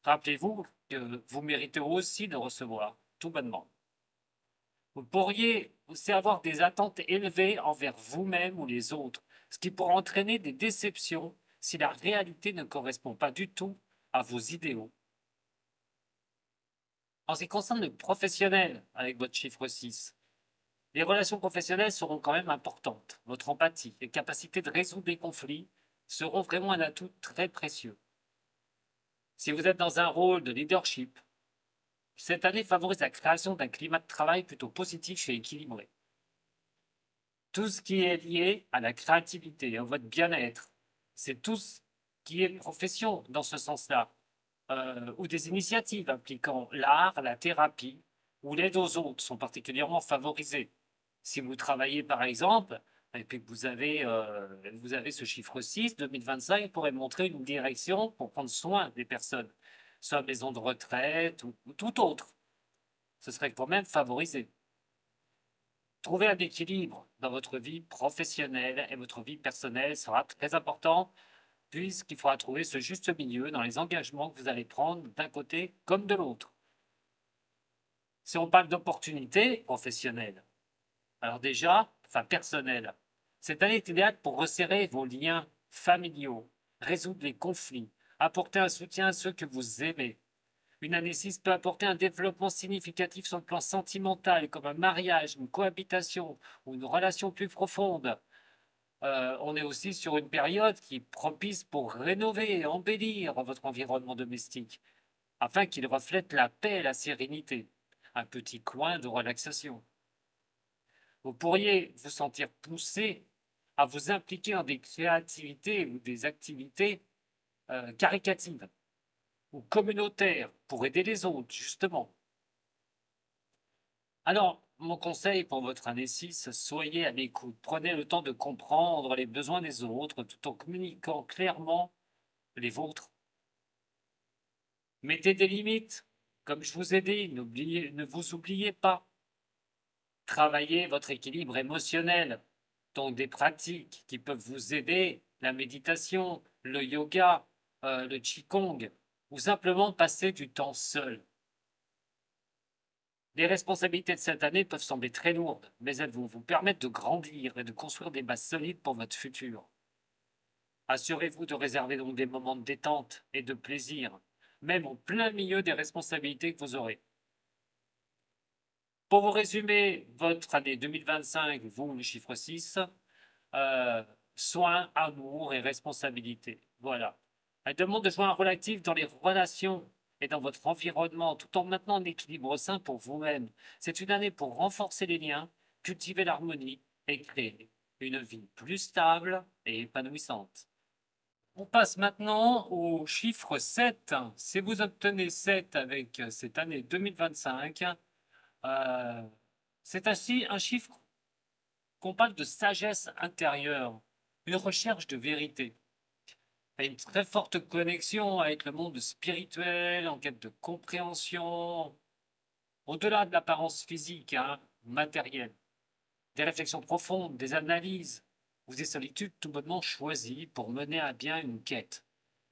Rappelez-vous que vous méritez aussi de recevoir, tout bonnement. Vous pourriez aussi avoir des attentes élevées envers vous-même ou les autres, ce qui pourrait entraîner des déceptions si la réalité ne correspond pas du tout à vos idéaux. En ce qui concerne le professionnel, avec votre chiffre 6, les relations professionnelles seront quand même importantes. Votre empathie et capacité de résoudre des conflits seront vraiment un atout très précieux. Si vous êtes dans un rôle de leadership, cette année favorise la création d'un climat de travail plutôt positif et équilibré. Tout ce qui est lié à la créativité, à votre bien-être, c'est tout ce qui est profession dans ce sens-là, ou des initiatives impliquant l'art, la thérapie ou l'aide aux autres sont particulièrement favorisées. Si vous travaillez par exemple, et puis que vous avez ce chiffre 6, 2025 pourrait montrer une direction pour prendre soin des personnes, soit maison de retraite ou tout autre. Ce serait quand même favorisé. Trouver un équilibre dans votre vie professionnelle et votre vie personnelle sera très important puisqu'il faudra trouver ce juste milieu dans les engagements que vous allez prendre d'un côté comme de l'autre. Si on parle d'opportunités professionnelles, alors déjà, enfin personnelles, cette année est idéale pour resserrer vos liens familiaux, résoudre les conflits, apporter un soutien à ceux que vous aimez. Une année 6 peut apporter un développement significatif sur le plan sentimental, comme un mariage, une cohabitation ou une relation plus profonde. On est aussi sur une période qui est propice pour rénover et embellir votre environnement domestique, afin qu'il reflète la paix et la sérénité, un petit coin de relaxation. Vous pourriez vous sentir poussé à vous impliquer dans des créativités ou des activités caricatives ou communautaires pour aider les autres, justement. Alors, mon conseil pour votre année 6, soyez à l'écoute. Prenez le temps de comprendre les besoins des autres tout en communiquant clairement les vôtres. Mettez des limites. Comme je vous ai dit, ne vous oubliez pas. Travaillez votre équilibre émotionnel. Donc des pratiques qui peuvent vous aider, la méditation, le yoga, le qigong, ou simplement passer du temps seul. Les responsabilités de cette année peuvent sembler très lourdes, mais elles vont vous permettre de grandir et de construire des bases solides pour votre futur. Assurez-vous de réserver donc des moments de détente et de plaisir, même en plein milieu des responsabilités que vous aurez. Pour vous résumer votre année 2025, vous, le chiffre 6, soins, amour et responsabilité. Voilà. Elle demande de jouer un rôle actif dans les relations et dans votre environnement, tout en maintenant un équilibre sain pour vous-même. C'est une année pour renforcer les liens, cultiver l'harmonie et créer une vie plus stable et épanouissante. On passe maintenant au chiffre 7. Si vous obtenez 7 avec cette année 2025, c'est ainsi un chiffre qu'on parle de sagesse intérieure, une recherche de vérité. Une très forte connexion avec le monde spirituel, en quête de compréhension, au-delà de l'apparence physique, hein, matérielle. Des réflexions profondes, des analyses, Vous êtes solitude tout bonnement choisie pour mener à bien une quête,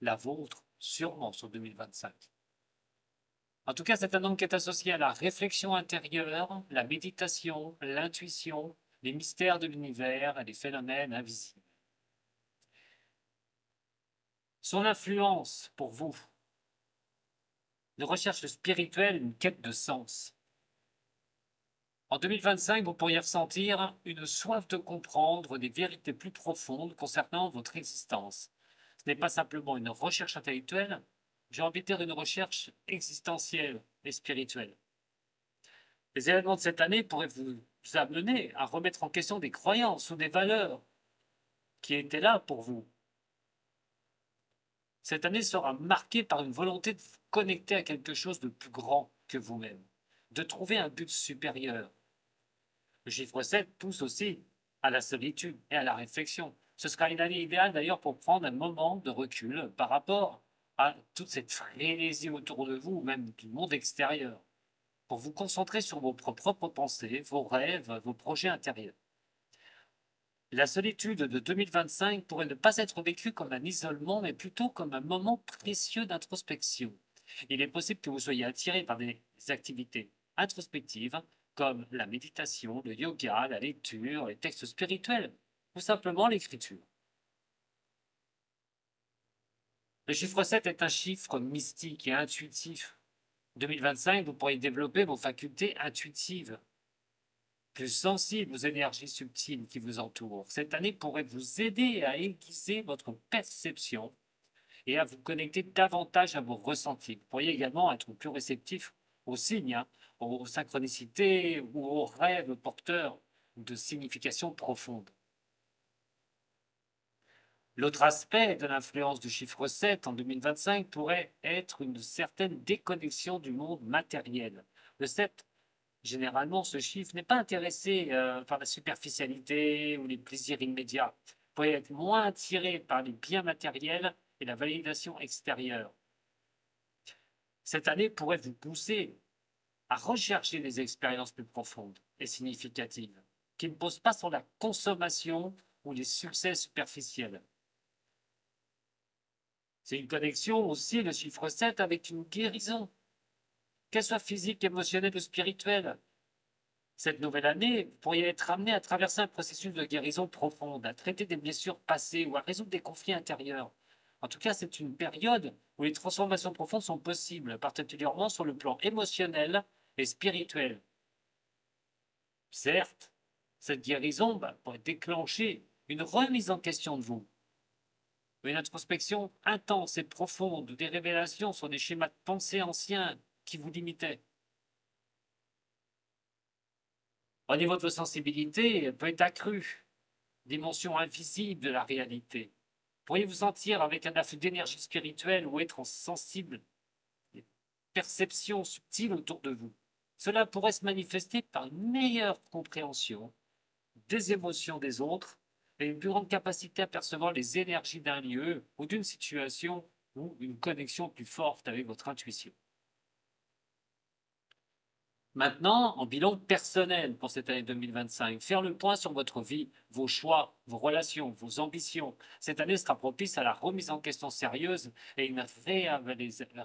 la vôtre sûrement sur 2025. En tout cas, c'est un homme qui est associé à la réflexion intérieure, la méditation, l'intuition, les mystères de l'univers et les phénomènes invisibles. Son influence pour vous, une recherche spirituelle, une quête de sens. En 2025, vous pourriez ressentir une soif de comprendre des vérités plus profondes concernant votre existence. Ce n'est pas simplement une recherche intellectuelle, j'ai envie de dire une recherche existentielle et spirituelle. Les événements de cette année pourraient vous amener à remettre en question des croyances ou des valeurs qui étaient là pour vous. Cette année sera marquée par une volonté de vous connecter à quelque chose de plus grand que vous-même, de trouver un but supérieur. Le chiffre 7 pousse aussi à la solitude et à la réflexion. Ce sera une année idéale d'ailleurs pour prendre un moment de recul par rapport à toute cette frénésie autour de vous, même du monde extérieur, pour vous concentrer sur vos propres pensées, vos rêves, vos projets intérieurs. La solitude de 2025 pourrait ne pas être vécue comme un isolement, mais plutôt comme un moment précieux d'introspection. Il est possible que vous soyez attiré par des activités introspectives comme la méditation, le yoga, la lecture, les textes spirituels, ou simplement l'écriture. Le chiffre 7 est un chiffre mystique et intuitif. En 2025, vous pourriez développer vos facultés intuitives, plus sensibles aux énergies subtiles qui vous entourent. Cette année pourrait vous aider à aiguiser votre perception et à vous connecter davantage à vos ressentis. Vous pourriez également être plus réceptif aux signes, aux synchronicités ou aux rêves porteurs de signification profonde. L'autre aspect de l'influence du chiffre 7 en 2025 pourrait être une certaine déconnexion du monde matériel. Le 7, généralement, ce chiffre n'est pas intéressé par la superficialité ou les plaisirs immédiats. Vous pourriez être moins attiré par les biens matériels et la validation extérieure. Cette année pourrait vous pousser à rechercher des expériences plus profondes et significatives, qui ne posent pas sur la consommation ou les succès superficiels. C'est une connexion aussi, le chiffre 7, avec une guérison, qu'elle soit physique, émotionnelle ou spirituelle. Cette nouvelle année, vous pourriez être amené à traverser un processus de guérison profonde, à traiter des blessures passées ou à résoudre des conflits intérieurs. En tout cas, c'est une période où les transformations profondes sont possibles, particulièrement sur le plan émotionnel et spirituel. Certes, cette guérison pourrait déclencher une remise en question de vous, une introspection intense et profonde, des révélations sur des schémas de pensée anciens qui vous limitaient. Au niveau de vos sensibilités, elle peut être accrue, dimension invisible de la réalité. Pourriez vous sentir avec un afflux d'énergie spirituelle ou être sensible des perceptions subtiles autour de vous. Cela pourrait se manifester par une meilleure compréhension des émotions des autres et une plus grande capacité à percevoir les énergies d'un lieu ou d'une situation ou une connexion plus forte avec votre intuition. Maintenant, en bilan personnel pour cette année 2025, faire le point sur votre vie, vos choix, vos relations, vos ambitions. Cette année sera propice à la remise en question sérieuse et une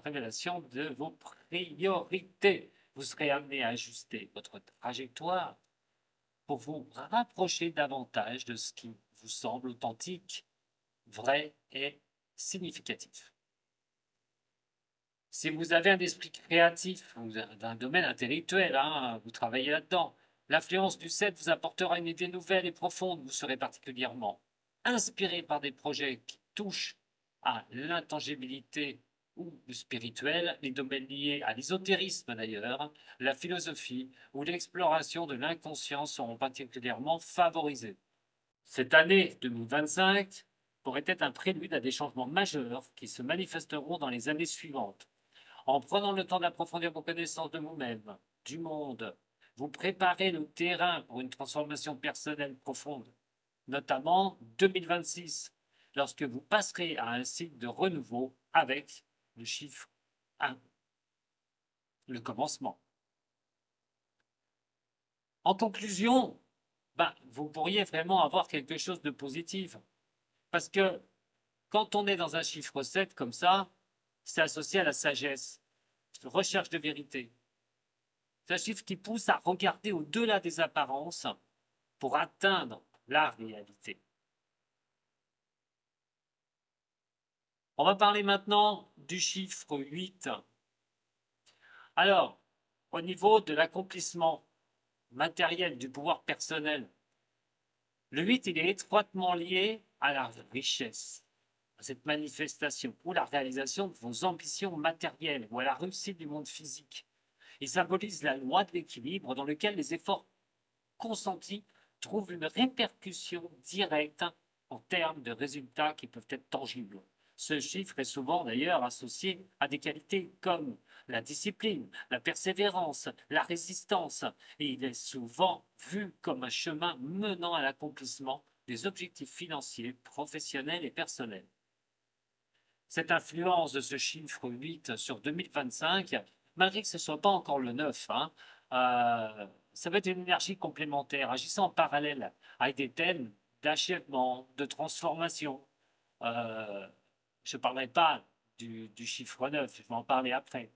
révélation de vos priorités. Vous serez amené à ajuster votre trajectoire pour vous rapprocher davantage de ce qui vous semble authentique, vrai et significatif. Si vous avez un esprit créatif ou d'un domaine intellectuel, vous travaillez là-dedans, l'influence du 7 vous apportera une idée nouvelle et profonde. Vous serez particulièrement inspiré par des projets qui touchent à l'intangibilité ou le spirituel, les domaines liés à l'ésotérisme d'ailleurs, la philosophie ou l'exploration de l'inconscient seront particulièrement favorisés. Cette année 2025 pourrait être un prélude à des changements majeurs qui se manifesteront dans les années suivantes. En prenant le temps d'approfondir vos connaissances de vous-même, du monde, vous préparez le terrain pour une transformation personnelle profonde, notamment 2026, lorsque vous passerez à un cycle de renouveau avec le chiffre 1, le commencement. En conclusion, ben, vous pourriez vraiment avoir quelque chose de positif. Parce que quand on est dans un chiffre 7 comme ça, c'est associé à la sagesse, recherche de vérité. C'est un chiffre qui pousse à regarder au-delà des apparences pour atteindre la réalité. On va parler maintenant du chiffre 8. Alors, au niveau de l'accomplissement matériel du pouvoir personnel, le 8, il est étroitement lié à la richesse, à cette manifestation ou la réalisation de vos ambitions matérielles ou à la réussite du monde physique. Il symbolise la loi de l'équilibre dans lequel les efforts consentis trouvent une répercussion directe en termes de résultats qui peuvent être tangibles. Ce chiffre est souvent d'ailleurs associé à des qualités comme la discipline, la persévérance, la résistance, et il est souvent vu comme un chemin menant à l'accomplissement des objectifs financiers, professionnels et personnels. Cette influence de ce chiffre 8 sur 2025, malgré que ce ne soit pas encore le 9, ça va être une énergie complémentaire, agissant en parallèle avec des thèmes d'achèvement, de transformation. Je ne parlerai pas du chiffre 9, je vais en parler après.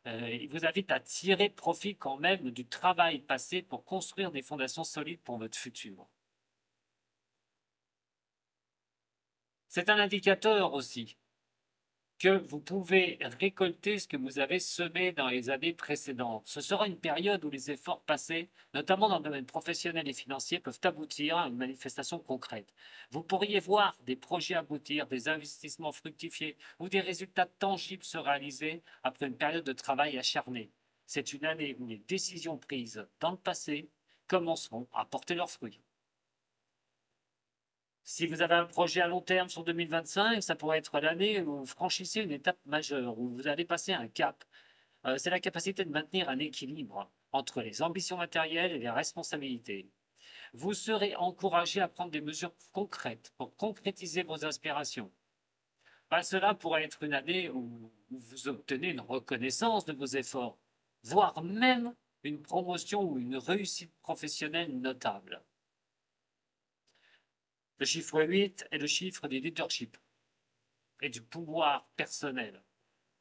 Il vous invite à tirer profit quand même du travail passé pour construire des fondations solides pour votre futur. C'est un indicateur aussi que vous pouvez récolter ce que vous avez semé dans les années précédentes. Ce sera une période où les efforts passés, notamment dans le domaine professionnel et financier, peuvent aboutir à une manifestation concrète. Vous pourriez voir des projets aboutir, des investissements fructifier ou des résultats tangibles se réaliser après une période de travail acharné. C'est une année où les décisions prises dans le passé commenceront à porter leurs fruits. Si vous avez un projet à long terme sur 2025, ça pourrait être l'année où vous franchissez une étape majeure, où vous allez passer un cap. C'est la capacité de maintenir un équilibre entre les ambitions matérielles et les responsabilités. Vous serez encouragé à prendre des mesures concrètes pour concrétiser vos aspirations. Cela pourrait être une année où vous obtenez une reconnaissance de vos efforts, voire même une promotion ou une réussite professionnelle notable. Le chiffre 8 est le chiffre du leadership et du pouvoir personnel.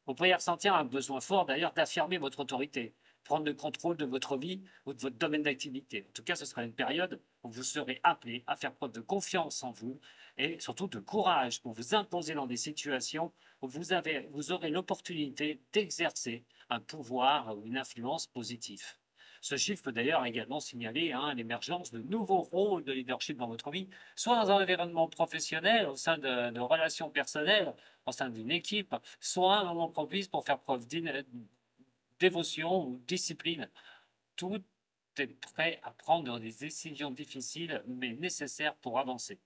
Vous pourriez ressentir un besoin fort d'ailleurs d'affirmer votre autorité, prendre le contrôle de votre vie ou de votre domaine d'activité. En tout cas, ce sera une période où vous serez appelé à faire preuve de confiance en vous et surtout de courage pour vous imposer dans des situations où vous aurez l'opportunité d'exercer un pouvoir ou une influence positive. Ce chiffre peut d'ailleurs également signaler l'émergence de nouveaux rôles de leadership dans votre vie, soit dans un environnement professionnel, au sein de relations personnelles, au sein d'une équipe, soit un moment propice pour faire preuve de dévotion ou discipline. Tout est prêt à prendre des décisions difficiles, mais nécessaires pour avancer.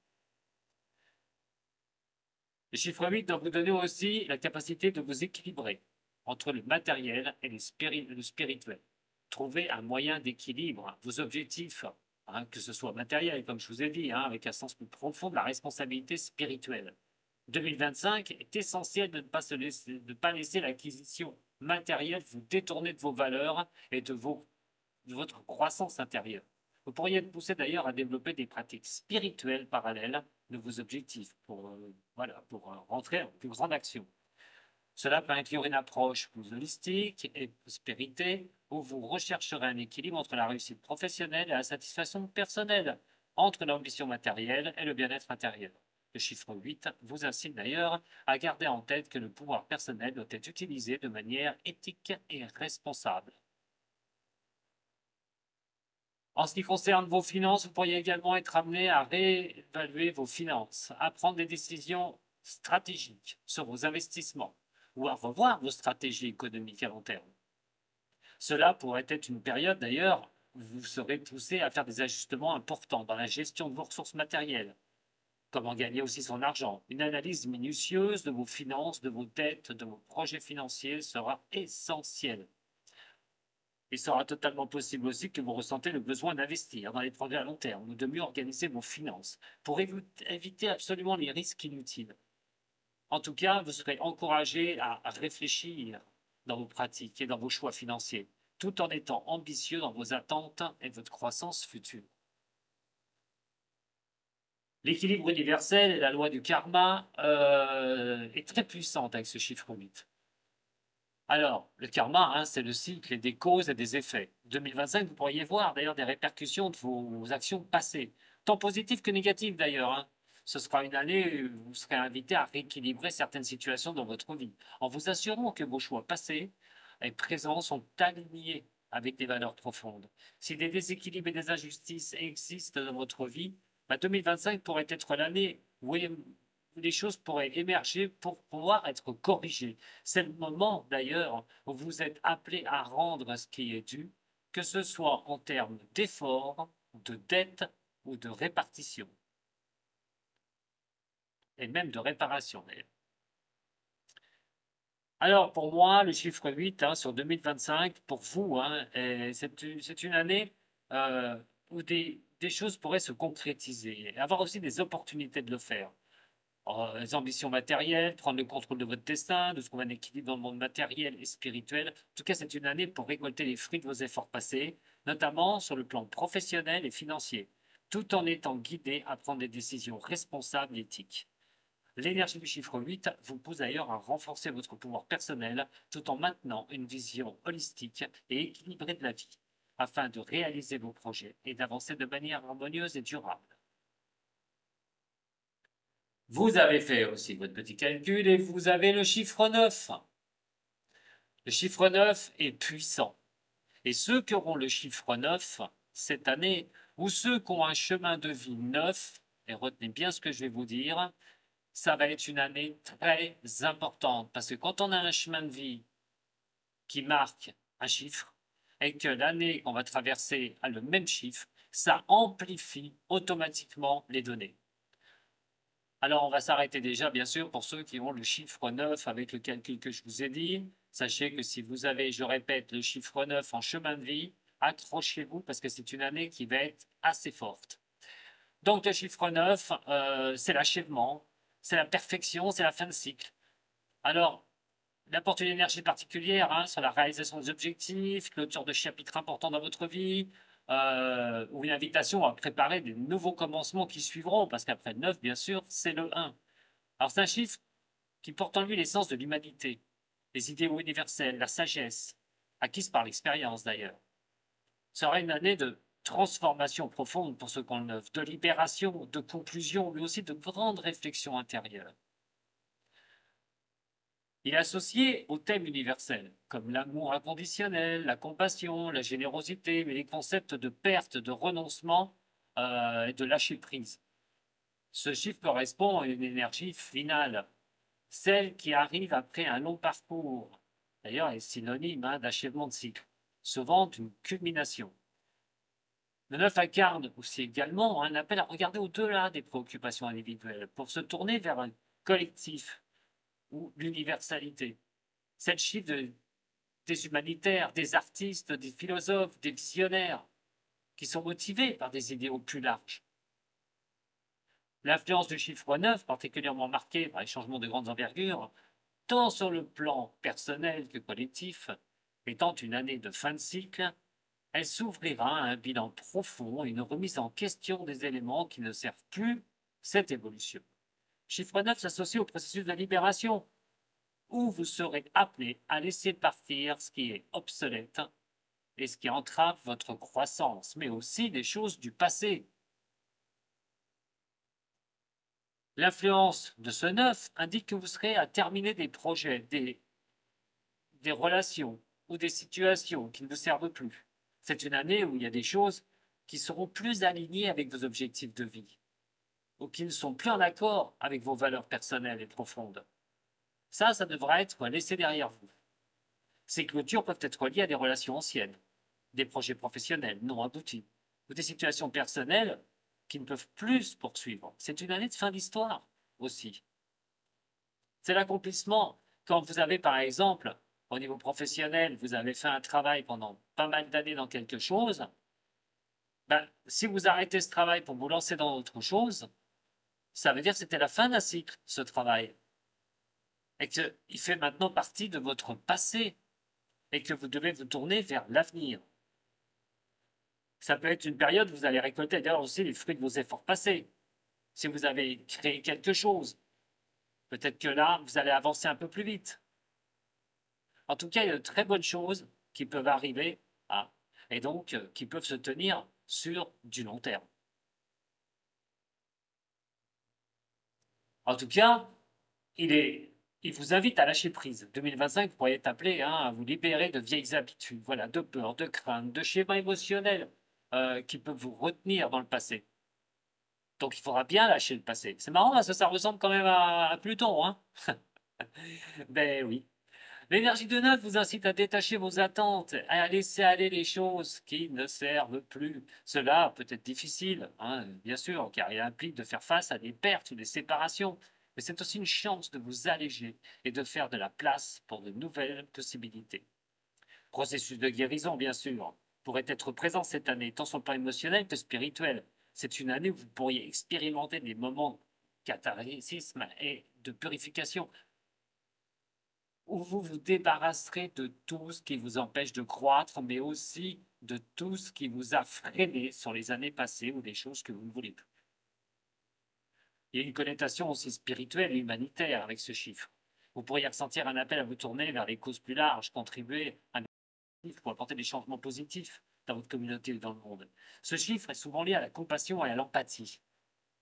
Le chiffre 8 doit vous donner aussi la capacité de vous équilibrer entre le matériel et le spirituel. Trouvez un moyen d'équilibre, vos objectifs, que ce soit matériel, comme je vous ai dit, avec un sens plus profond de la responsabilité spirituelle. 2025 est essentiel de ne pas laisser l'acquisition matérielle vous détourner de vos valeurs et de votre croissance intérieure. Vous pourriez être poussé d'ailleurs à développer des pratiques spirituelles parallèles de vos objectifs pour rentrer en plus grande action. Cela peut inclure une approche plus holistique et prospérité, où vous rechercherez un équilibre entre la réussite professionnelle et la satisfaction personnelle, entre l'ambition matérielle et le bien-être intérieur. Le chiffre 8 vous incite d'ailleurs à garder en tête que le pouvoir personnel doit être utilisé de manière éthique et responsable. En ce qui concerne vos finances, vous pourriez également être amené à réévaluer vos finances, à prendre des décisions stratégiques sur vos investissements ou à revoir vos stratégies économiques à long terme. Cela pourrait être une période d'ailleurs où vous serez poussé à faire des ajustements importants dans la gestion de vos ressources matérielles. Comment gagner aussi son argent. Une analyse minutieuse de vos finances, de vos dettes, de vos projets financiers sera essentielle. Il sera totalement possible aussi que vous ressentez le besoin d'investir dans les projets à long terme ou de mieux organiser vos finances pour éviter absolument les risques inutiles. En tout cas, vous serez encouragé à réfléchir dans vos pratiques et dans vos choix financiers, tout en étant ambitieux dans vos attentes et votre croissance future. L'équilibre universel et la loi du karma est très puissante avec ce chiffre 8. Alors, le karma, hein, c'est le cycle des causes et des effets. 2025, vous pourriez voir d'ailleurs des répercussions de vos actions passées, tant positives que négatives d'ailleurs, hein. Ce sera une année où vous serez invité à rééquilibrer certaines situations dans votre vie, en vous assurant que vos choix passés et présents sont alignés avec des valeurs profondes. Si des déséquilibres et des injustices existent dans votre vie, 2025 pourrait être l'année où les choses pourraient émerger pour pouvoir être corrigées. C'est le moment d'ailleurs où vous êtes appelé à rendre ce qui est dû, que ce soit en termes d'efforts, de dettes ou de répartition, et même de réparation d'ailleurs. Alors pour moi, le chiffre 8 hein, sur 2025, pour vous, hein, c'est une année où des choses pourraient se concrétiser, et avoir aussi des opportunités de le faire. Les ambitions matérielles, prendre le contrôle de votre destin, de trouver un équilibre dans le monde matériel et spirituel. En tout cas, c'est une année pour récolter les fruits de vos efforts passés, notamment sur le plan professionnel et financier, tout en étant guidé à prendre des décisions responsables et éthiques. L'énergie du chiffre 8 vous pousse d'ailleurs à renforcer votre pouvoir personnel tout en maintenant une vision holistique et équilibrée de la vie, afin de réaliser vos projets et d'avancer de manière harmonieuse et durable. Vous avez fait aussi votre petit calcul et vous avez le chiffre 9. Le chiffre 9 est puissant. Et ceux qui auront le chiffre 9 cette année, ou ceux qui ont un chemin de vie neuf, et retenez bien ce que je vais vous dire, ça va être une année très importante. Parce que quand on a un chemin de vie qui marque un chiffre, et que l'année qu'on va traverser a le même chiffre, ça amplifie automatiquement les données. Alors, on va s'arrêter déjà, bien sûr, pour ceux qui ont le chiffre 9 avec le calcul que je vous ai dit. Sachez que si vous avez, je répète, le chiffre 9 en chemin de vie, accrochez-vous parce que c'est une année qui va être assez forte. Donc, le chiffre 9, c'est l'achèvement, c'est la perfection, c'est la fin de cycle. Alors, il apporte une énergie particulière hein, sur la réalisation des objectifs, clôture de chapitres importants dans votre vie, ou une invitation à préparer des nouveaux commencements qui suivront, parce qu'après le 9, bien sûr, c'est le 1. Alors c'est un chiffre qui porte en lui l'essence de l'humanité, les idéaux universels, la sagesse, acquise par l'expérience d'ailleurs. Ce sera une année de transformation profonde pour ceux qui ont le 9, de libération, de conclusion, mais aussi de grandes réflexions intérieures. Il est associé aux thèmes universels, comme l'amour inconditionnel, la compassion, la générosité, mais les concepts de perte, de renoncement et de lâcher prise. Ce chiffre correspond à une énergie finale, celle qui arrive après un long parcours. D'ailleurs, est synonyme hein, d'achèvement de cycle, souvent d'une culmination. Le 9 incarne aussi également un appel à regarder au-delà des préoccupations individuelles pour se tourner vers un collectif ou l'universalité. C'est le chiffre des humanitaires, des artistes, des philosophes, des visionnaires qui sont motivés par des idéaux plus larges. L'influence du chiffre 9, particulièrement marquée par les changements de grandes envergures, tant sur le plan personnel que collectif, étant une année de fin de cycle, elle s'ouvrira à un bilan profond et une remise en question des éléments qui ne servent plus cette évolution. Chiffre 9 s'associe au processus de libération, où vous serez appelé à laisser partir ce qui est obsolète et ce qui entrave votre croissance, mais aussi des choses du passé. L'influence de ce 9 indique que vous serez à terminer des projets, des relations ou des situations qui ne vous servent plus. C'est une année où il y a des choses qui seront plus alignées avec vos objectifs de vie ou qui ne sont plus en accord avec vos valeurs personnelles et profondes. Ça devra être laissé derrière vous. Ces clôtures peuvent être liées à des relations anciennes, des projets professionnels non aboutis ou des situations personnelles qui ne peuvent plus se poursuivre. C'est une année de fin d'histoire aussi. C'est l'accomplissement. Quand vous avez, par exemple, au niveau professionnel, vous avez fait un travail pendant pas mal d'années dans quelque chose, si vous arrêtez ce travail pour vous lancer dans autre chose, ça veut dire que c'était la fin d'un cycle, ce travail. Et qu'il fait maintenant partie de votre passé et que vous devez vous tourner vers l'avenir. Ça peut être une période où vous allez récolter d'ailleurs aussi les fruits de vos efforts passés. si vous avez créé quelque chose. Peut-être que là, vous allez avancer un peu plus vite. En tout cas, il y a de très bonnes choses qui peuvent arriver, hein, et donc qui peuvent se tenir sur du long terme. En tout cas, il vous invite à lâcher prise. 2025, vous pourriez être appelé, hein, à vous libérer de vieilles habitudes, voilà, de peurs, de craintes, de schémas émotionnels qui peuvent vous retenir dans le passé. Donc il faudra bien lâcher le passé. C'est marrant parce que ça ressemble quand même à Pluton, hein? Ben oui. L'énergie de neuf vous incite à détacher vos attentes, à laisser aller les choses qui ne servent plus. Cela peut être difficile, hein, bien sûr, car il implique de faire face à des pertes ou des séparations. Mais c'est aussi une chance de vous alléger et de faire de la place pour de nouvelles possibilités. Processus de guérison, bien sûr, pourrait être présent cette année, tant sur le plan émotionnel que spirituel. C'est une année où vous pourriez expérimenter des moments de catharsisme et de purification, où vous vous débarrasserez de tout ce qui vous empêche de croître, mais aussi de tout ce qui vous a freiné sur les années passées ou des choses que vous ne voulez plus. Il y a une connotation aussi spirituelle et humanitaire avec ce chiffre. Vous pourriez ressentir un appel à vous tourner vers les causes plus larges, contribuer à pour apporter des changements positifs dans votre communauté et dans le monde. Ce chiffre est souvent lié à la compassion et à l'empathie.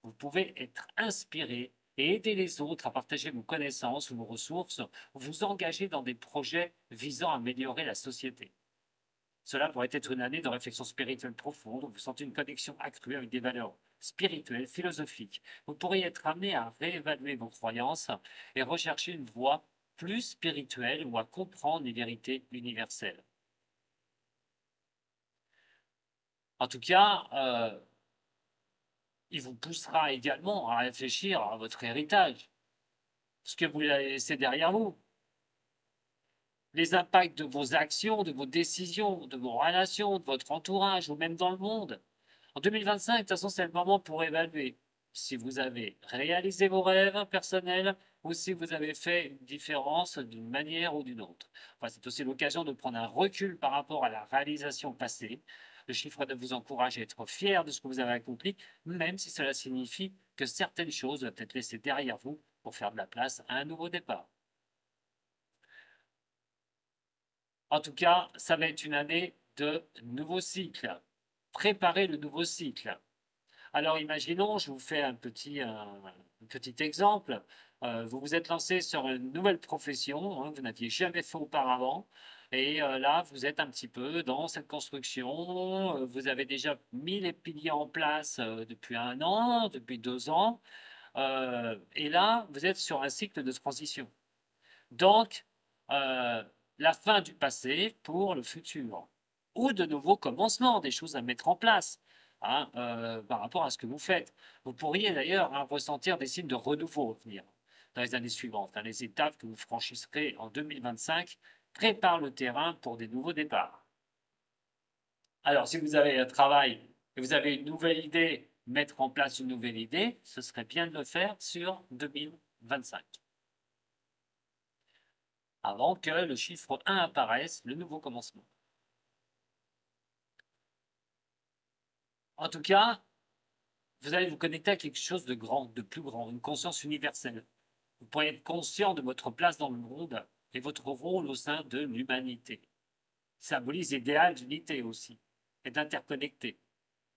Vous pouvez être inspiré et aider les autres à partager vos connaissances ou vos ressources, ou vous engager dans des projets visant à améliorer la société. Cela pourrait être une année de réflexion spirituelle profonde, où vous sentez une connexion accrue avec des valeurs spirituelles, philosophiques. Vous pourriez être amené à réévaluer vos croyances et rechercher une voie plus spirituelle ou à comprendre les vérités universelles. En tout cas, il vous poussera également à réfléchir à votre héritage, ce que vous avez laissé derrière vous, les impacts de vos actions, de vos décisions, de vos relations, de votre entourage ou même dans le monde. En 2025, de toute façon, c'est le moment pour évaluer si vous avez réalisé vos rêves personnels ou si vous avez fait une différence d'une manière ou d'une autre. Enfin, c'est aussi l'occasion de prendre un recul par rapport à la réalisation passée. Le chiffre de vous encourager à être fier de ce que vous avez accompli, même si cela signifie que certaines choses doivent être laissées derrière vous pour faire de la place à un nouveau départ. En tout cas, ça va être une année de nouveau cycle. Préparez le nouveau cycle. Alors imaginons, je vous fais un petit exemple. Vous vous êtes lancé sur une nouvelle profession, hein, vous n'aviez jamais fait auparavant. Et là, vous êtes un petit peu dans cette construction. Vous avez déjà mis les piliers en place depuis 1 an, depuis 2 ans. Et là, vous êtes sur un cycle de transition. Donc, euh, la fin du passé pour le futur. Ou de nouveaux commencements, des choses à mettre en place, hein, par rapport à ce que vous faites. Vous pourriez d'ailleurs, hein, ressentir des signes de renouveau à venir dans les années suivantes. Hein. Les étapes que vous franchisserez en 2025 préparent le terrain pour des nouveaux départs. Alors, si vous avez un travail et vous avez une nouvelle idée, mettre en place une nouvelle idée, ce serait bien de le faire sur 2025 avant que le chiffre 1 apparaisse, le nouveau commencement. En tout cas, vous allez vous connecter à quelque chose de grand, de plus grand, une conscience universelle. Vous pourrez être conscient de votre place dans le monde et votre rôle au sein de l'humanité. Ça symbolise l'idéal d'unité aussi et d'interconnecter.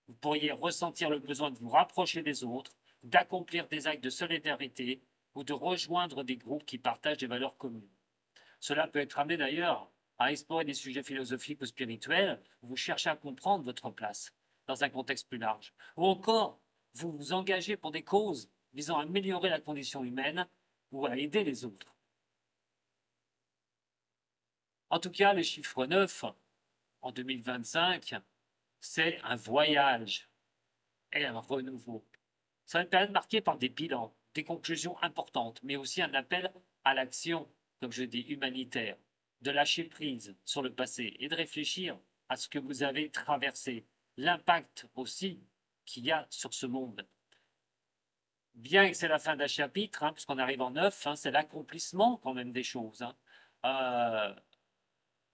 Vous pourriez ressentir le besoin de vous rapprocher des autres, d'accomplir des actes de solidarité ou de rejoindre des groupes qui partagent des valeurs communes. Cela peut être amené d'ailleurs à explorer des sujets philosophiques ou spirituels où vous cherchez à comprendre votre place dans un contexte plus large. Ou encore, vous vous engagez pour des causes visant à améliorer la condition humaine ou à aider les autres. En tout cas, le chiffre 9 en 2025, c'est un voyage et un renouveau. Ça va être une période marquée par des bilans, des conclusions importantes, mais aussi un appel à l'action, comme je dis, humanitaire, de lâcher prise sur le passé et de réfléchir à ce que vous avez traversé, l'impact aussi qu'il y a sur ce monde. Bien que c'est la fin d'un chapitre, hein, puisqu'on arrive en 9, hein, c'est l'accomplissement quand même des choses. Hein.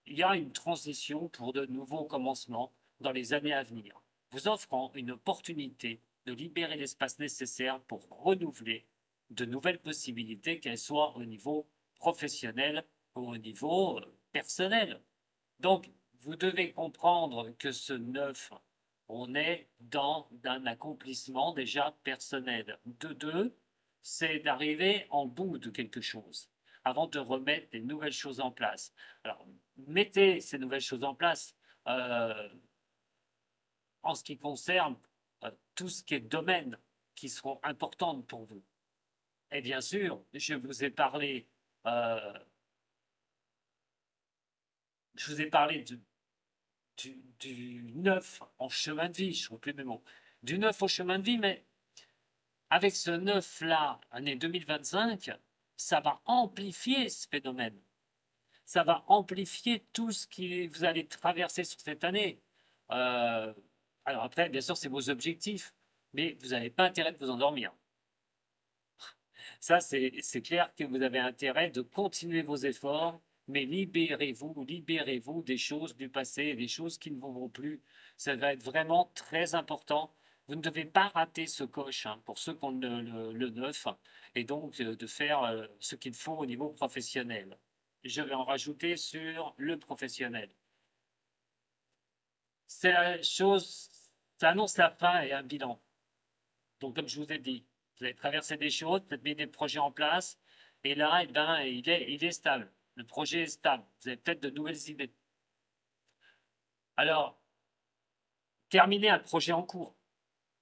Il y a une transition pour de nouveaux commencements dans les années à venir, vous offrant une opportunité de libérer l'espace nécessaire pour renouveler de nouvelles possibilités, qu'elles soient au niveau professionnel ou au niveau personnel. Donc, vous devez comprendre que ce 9, on est dans un accomplissement déjà personnel. De deux, c'est d'arriver en bout de quelque chose avant de remettre des nouvelles choses en place. Alors, mettez ces nouvelles choses en place en ce qui concerne tout ce qui est domaines qui seront importants pour vous. Et bien sûr, euh, je vous ai parlé du neuf en chemin de vie, je ne trouve plus mes mots, du neuf au chemin de vie, mais avec ce neuf-là, année 2025, ça va amplifier ce phénomène. Ça va amplifier tout ce que vous allez traverser sur cette année. Euh, alors après, bien sûr, c'est vos objectifs, mais vous n'avez pas intérêt de vous endormir. Ça, c'est clair que vous avez intérêt de continuer vos efforts, mais libérez-vous des choses du passé, des choses qui ne vous vont plus. Ça va être vraiment très important. Vous ne devez pas rater ce coche hein, pour ceux qui ont le 9 et donc de faire ce qu'il faut au niveau professionnel. Je vais en rajouter sur le professionnel. C'est la chose, ça annonce la fin et un bilan. Donc, comme je vous ai dit, vous avez traversé des choses, vous avez mis des projets en place, et là, eh ben, il est stable. Le projet est stable. Vous avez peut-être de nouvelles idées. Alors, terminer un projet en cours,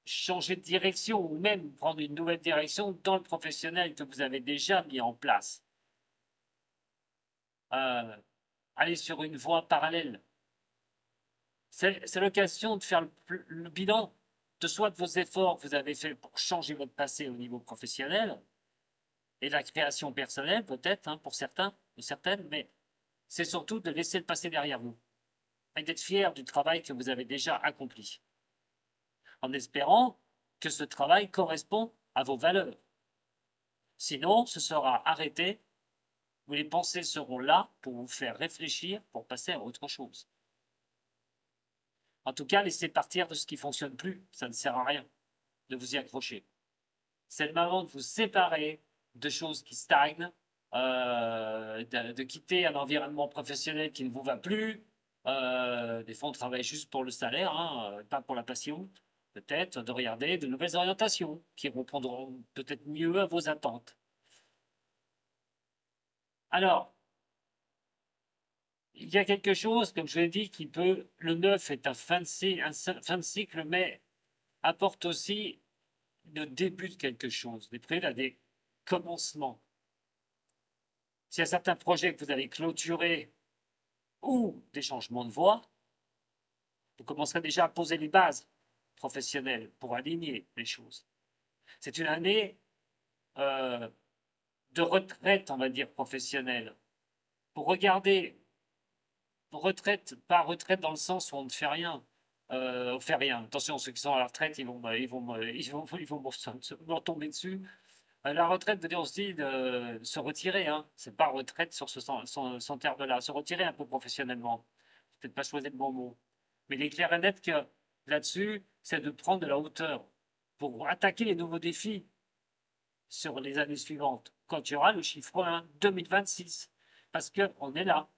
changer de direction ou même prendre une nouvelle direction dans le professionnel que vous avez déjà mis en place. Euh, aller sur une voie parallèle. C'est l'occasion de faire le bilan de soit de vos efforts que vous avez faits pour changer votre passé au niveau professionnel, et la création personnelle peut-être hein, pour certains ou certaines, mais c'est surtout de laisser le passé derrière vous et d'être fier du travail que vous avez déjà accompli, en espérant que ce travail correspond à vos valeurs. Sinon, ce sera arrêté, où les pensées seront là pour vous faire réfléchir, pour passer à autre chose. En tout cas, laissez partir de ce qui ne fonctionne plus, ça ne sert à rien de vous y accrocher. C'est le moment de vous séparer de choses qui stagnent, de quitter un environnement professionnel qui ne vous va plus. Des fois, on travaille juste pour le salaire, hein, pas pour la passion. Peut-être de regarder de nouvelles orientations qui répondront peut-être mieux à vos attentes. Alors, il y a quelque chose, comme je l'ai dit, qui peut. Le neuf est un fin de cycle, mais apporte aussi le début de quelque chose, des préludes à des commencements. S'il y a certains projets que vous allez clôturer ou des changements de voie, vous commencerez déjà à poser les bases professionnelles pour aligner les choses. C'est une année de retraite, on va dire, professionnelle. Pour regarder, retraite, pas retraite dans le sens où on ne fait rien. On fait rien. Attention, ceux qui sont à la retraite, ils vont me tomber dessus. La retraite veut dire aussi de se retirer. Hein. C'est pas retraite sur son terme-là. Se retirer un peu professionnellement. Peut-être pas choisir le bon mot. Mais il est clair et net que là-dessus, c'est de prendre de la hauteur pour attaquer les nouveaux défis sur les années suivantes, quand il y aura le chiffre 1 2026. Parce qu'on est là.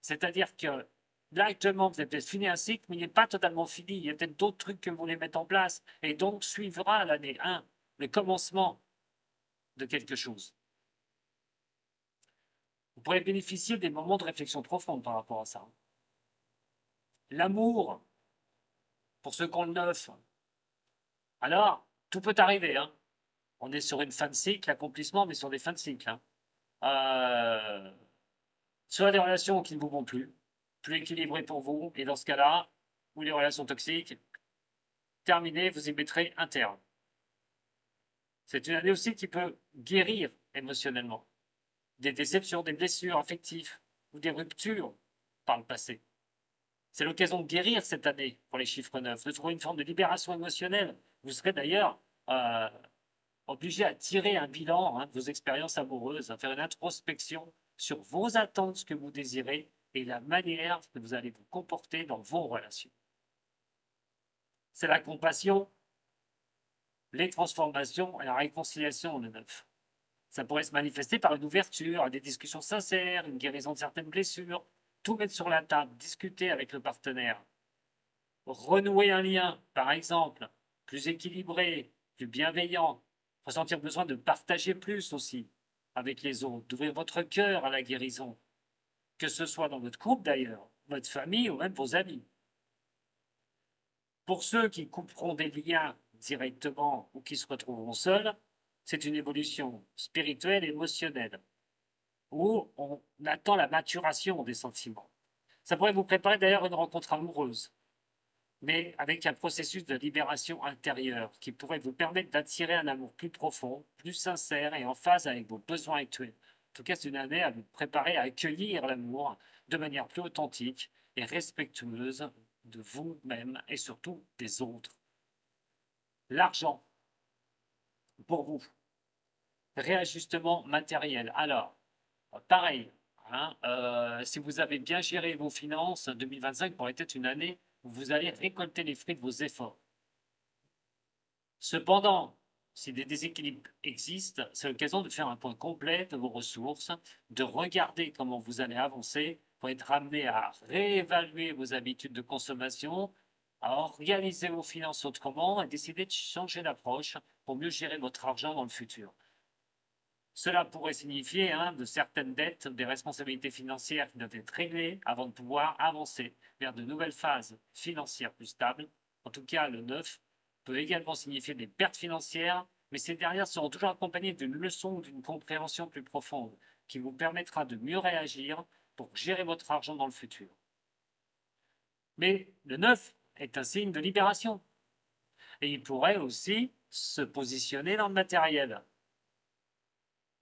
C'est-à-dire que là, actuellement, vous avez peut-être fini un cycle, mais il n'est pas totalement fini. Il y a peut-être d'autres trucs que vous voulez mettre en place. Et donc, suivra l'année 1, le commencement de quelque chose. Vous pourrez bénéficier des moments de réflexion profonde par rapport à ça. L'amour, pour ceux qui ont le neuf. Alors, tout peut arriver. Hein. On est sur une fin de cycle, l'accomplissement, mais sur des fins de cycle. Hein. Soit des relations qui ne vous vont plus équilibrées pour vous, et dans ce cas-là, ou les relations toxiques, terminées, vous y mettrez un terme. C'est une année aussi qui peut guérir émotionnellement. Des déceptions, des blessures affectives ou des ruptures par le passé. C'est l'occasion de guérir cette année pour les chiffres 9, de trouver une forme de libération émotionnelle. Vous serez d'ailleurs obligé à tirer un bilan hein, de vos expériences amoureuses, à faire une introspection sur vos attentes, ce que vous désirez et la manière que vous allez vous comporter dans vos relations. C'est la compassion, les transformations et la réconciliation, le 9. Ça pourrait se manifester par une ouverture, des discussions sincères, une guérison de certaines blessures, tout mettre sur la table, discuter avec le partenaire, renouer un lien, par exemple, plus équilibré, plus bienveillant, ressentir besoin de partager plus aussi avec les autres, d'ouvrir votre cœur à la guérison, que ce soit dans votre couple d'ailleurs, votre famille ou même vos amis. Pour ceux qui couperont des liens directement ou qui se retrouveront seuls, c'est une évolution spirituelle et émotionnelle, où on attend la maturation des sentiments. Ça pourrait vous préparer d'ailleurs à une rencontre amoureuse, mais avec un processus de libération intérieure qui pourrait vous permettre d'attirer un amour plus profond, plus sincère et en phase avec vos besoins actuels. En tout cas, c'est une année à vous préparer à accueillir l'amour de manière plus authentique et respectueuse de vous-même et surtout des autres. L'argent, pour vous, réajustement matériel. Alors, pareil, hein, si vous avez bien géré vos finances, 2025 pourrait être une année où vous allez récolter les fruits de vos efforts. Cependant, si des déséquilibres existent, c'est l'occasion de faire un point complet de vos ressources, de regarder comment vous allez avancer pour être amené à réévaluer vos habitudes de consommation, à organiser vos finances autrement et décider de changer d'approche pour mieux gérer votre argent dans le futur. Cela pourrait signifier de certaines dettes, des responsabilités financières qui doivent être réglées avant de pouvoir avancer vers de nouvelles phases financières plus stables. En tout cas, le 9 peut également signifier des pertes financières, mais ces dernières seront toujours accompagnées d'une leçon ou d'une compréhension plus profonde qui vous permettra de mieux réagir pour gérer votre argent dans le futur. Mais le 9 est un signe de libération et il pourrait aussi se positionner dans le matériel.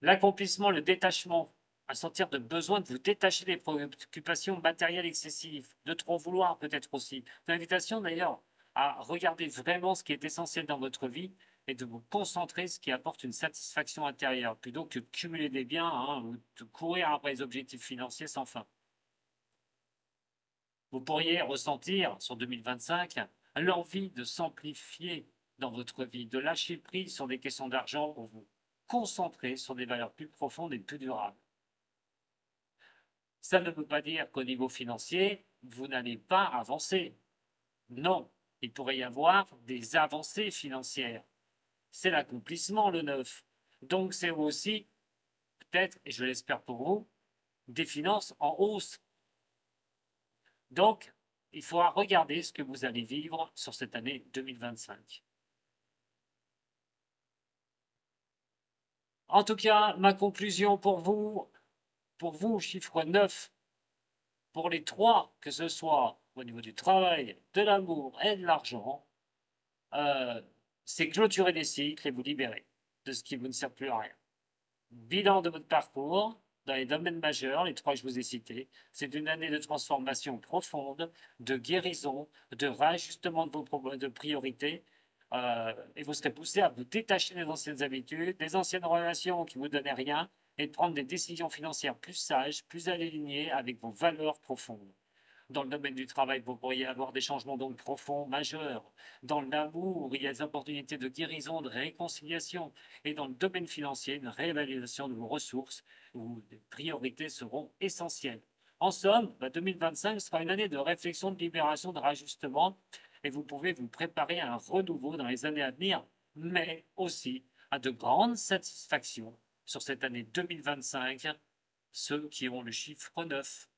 L'accomplissement, le détachement, à sentir de besoin de vous détacher des préoccupations matérielles excessives, de trop vouloir peut-être aussi. L'invitation d'ailleurs à regarder vraiment ce qui est essentiel dans votre vie et de vous concentrer sur ce qui apporte une satisfaction intérieure, plutôt que de cumuler des biens ou de courir après les objectifs financiers sans fin. Vous pourriez ressentir sur 2025 l'envie de s'amplifier dans votre vie, de lâcher prise sur des questions d'argent pour vous concentrer sur des valeurs plus profondes et plus durables. Ça ne veut pas dire qu'au niveau financier, vous n'allez pas avancer. Non, il pourrait y avoir des avancées financières. C'est l'accomplissement, le 9. Donc c'est aussi, peut-être, et je l'espère pour vous, des finances en hausse. Donc, il faudra regarder ce que vous allez vivre sur cette année 2025. En tout cas, ma conclusion pour vous, chiffre 9, pour les trois, que ce soit au niveau du travail, de l'amour et de l'argent, c'est clôturer des cycles et vous libérer de ce qui vous ne sert plus à rien. Bilan de votre parcours dans les domaines majeurs, les trois que je vous ai cités, c'est une année de transformation profonde, de guérison, de réajustement de vos priorités, et vous serez poussé à vous détacher des anciennes habitudes, des anciennes relations qui ne vous donnaient rien, et de prendre des décisions financières plus sages, plus alignées avec vos valeurs profondes. Dans le domaine du travail, vous pourriez avoir des changements donc profonds, majeurs. Dans l'amour, il y a des opportunités de guérison, de réconciliation. Et dans le domaine financier, une réévaluation de vos ressources où les priorités seront essentielles. En somme, 2025 sera une année de réflexion, de libération, de rajustement. Et vous pouvez vous préparer à un renouveau dans les années à venir, mais aussi à de grandes satisfactions sur cette année 2025, ceux qui ont le chiffre 9.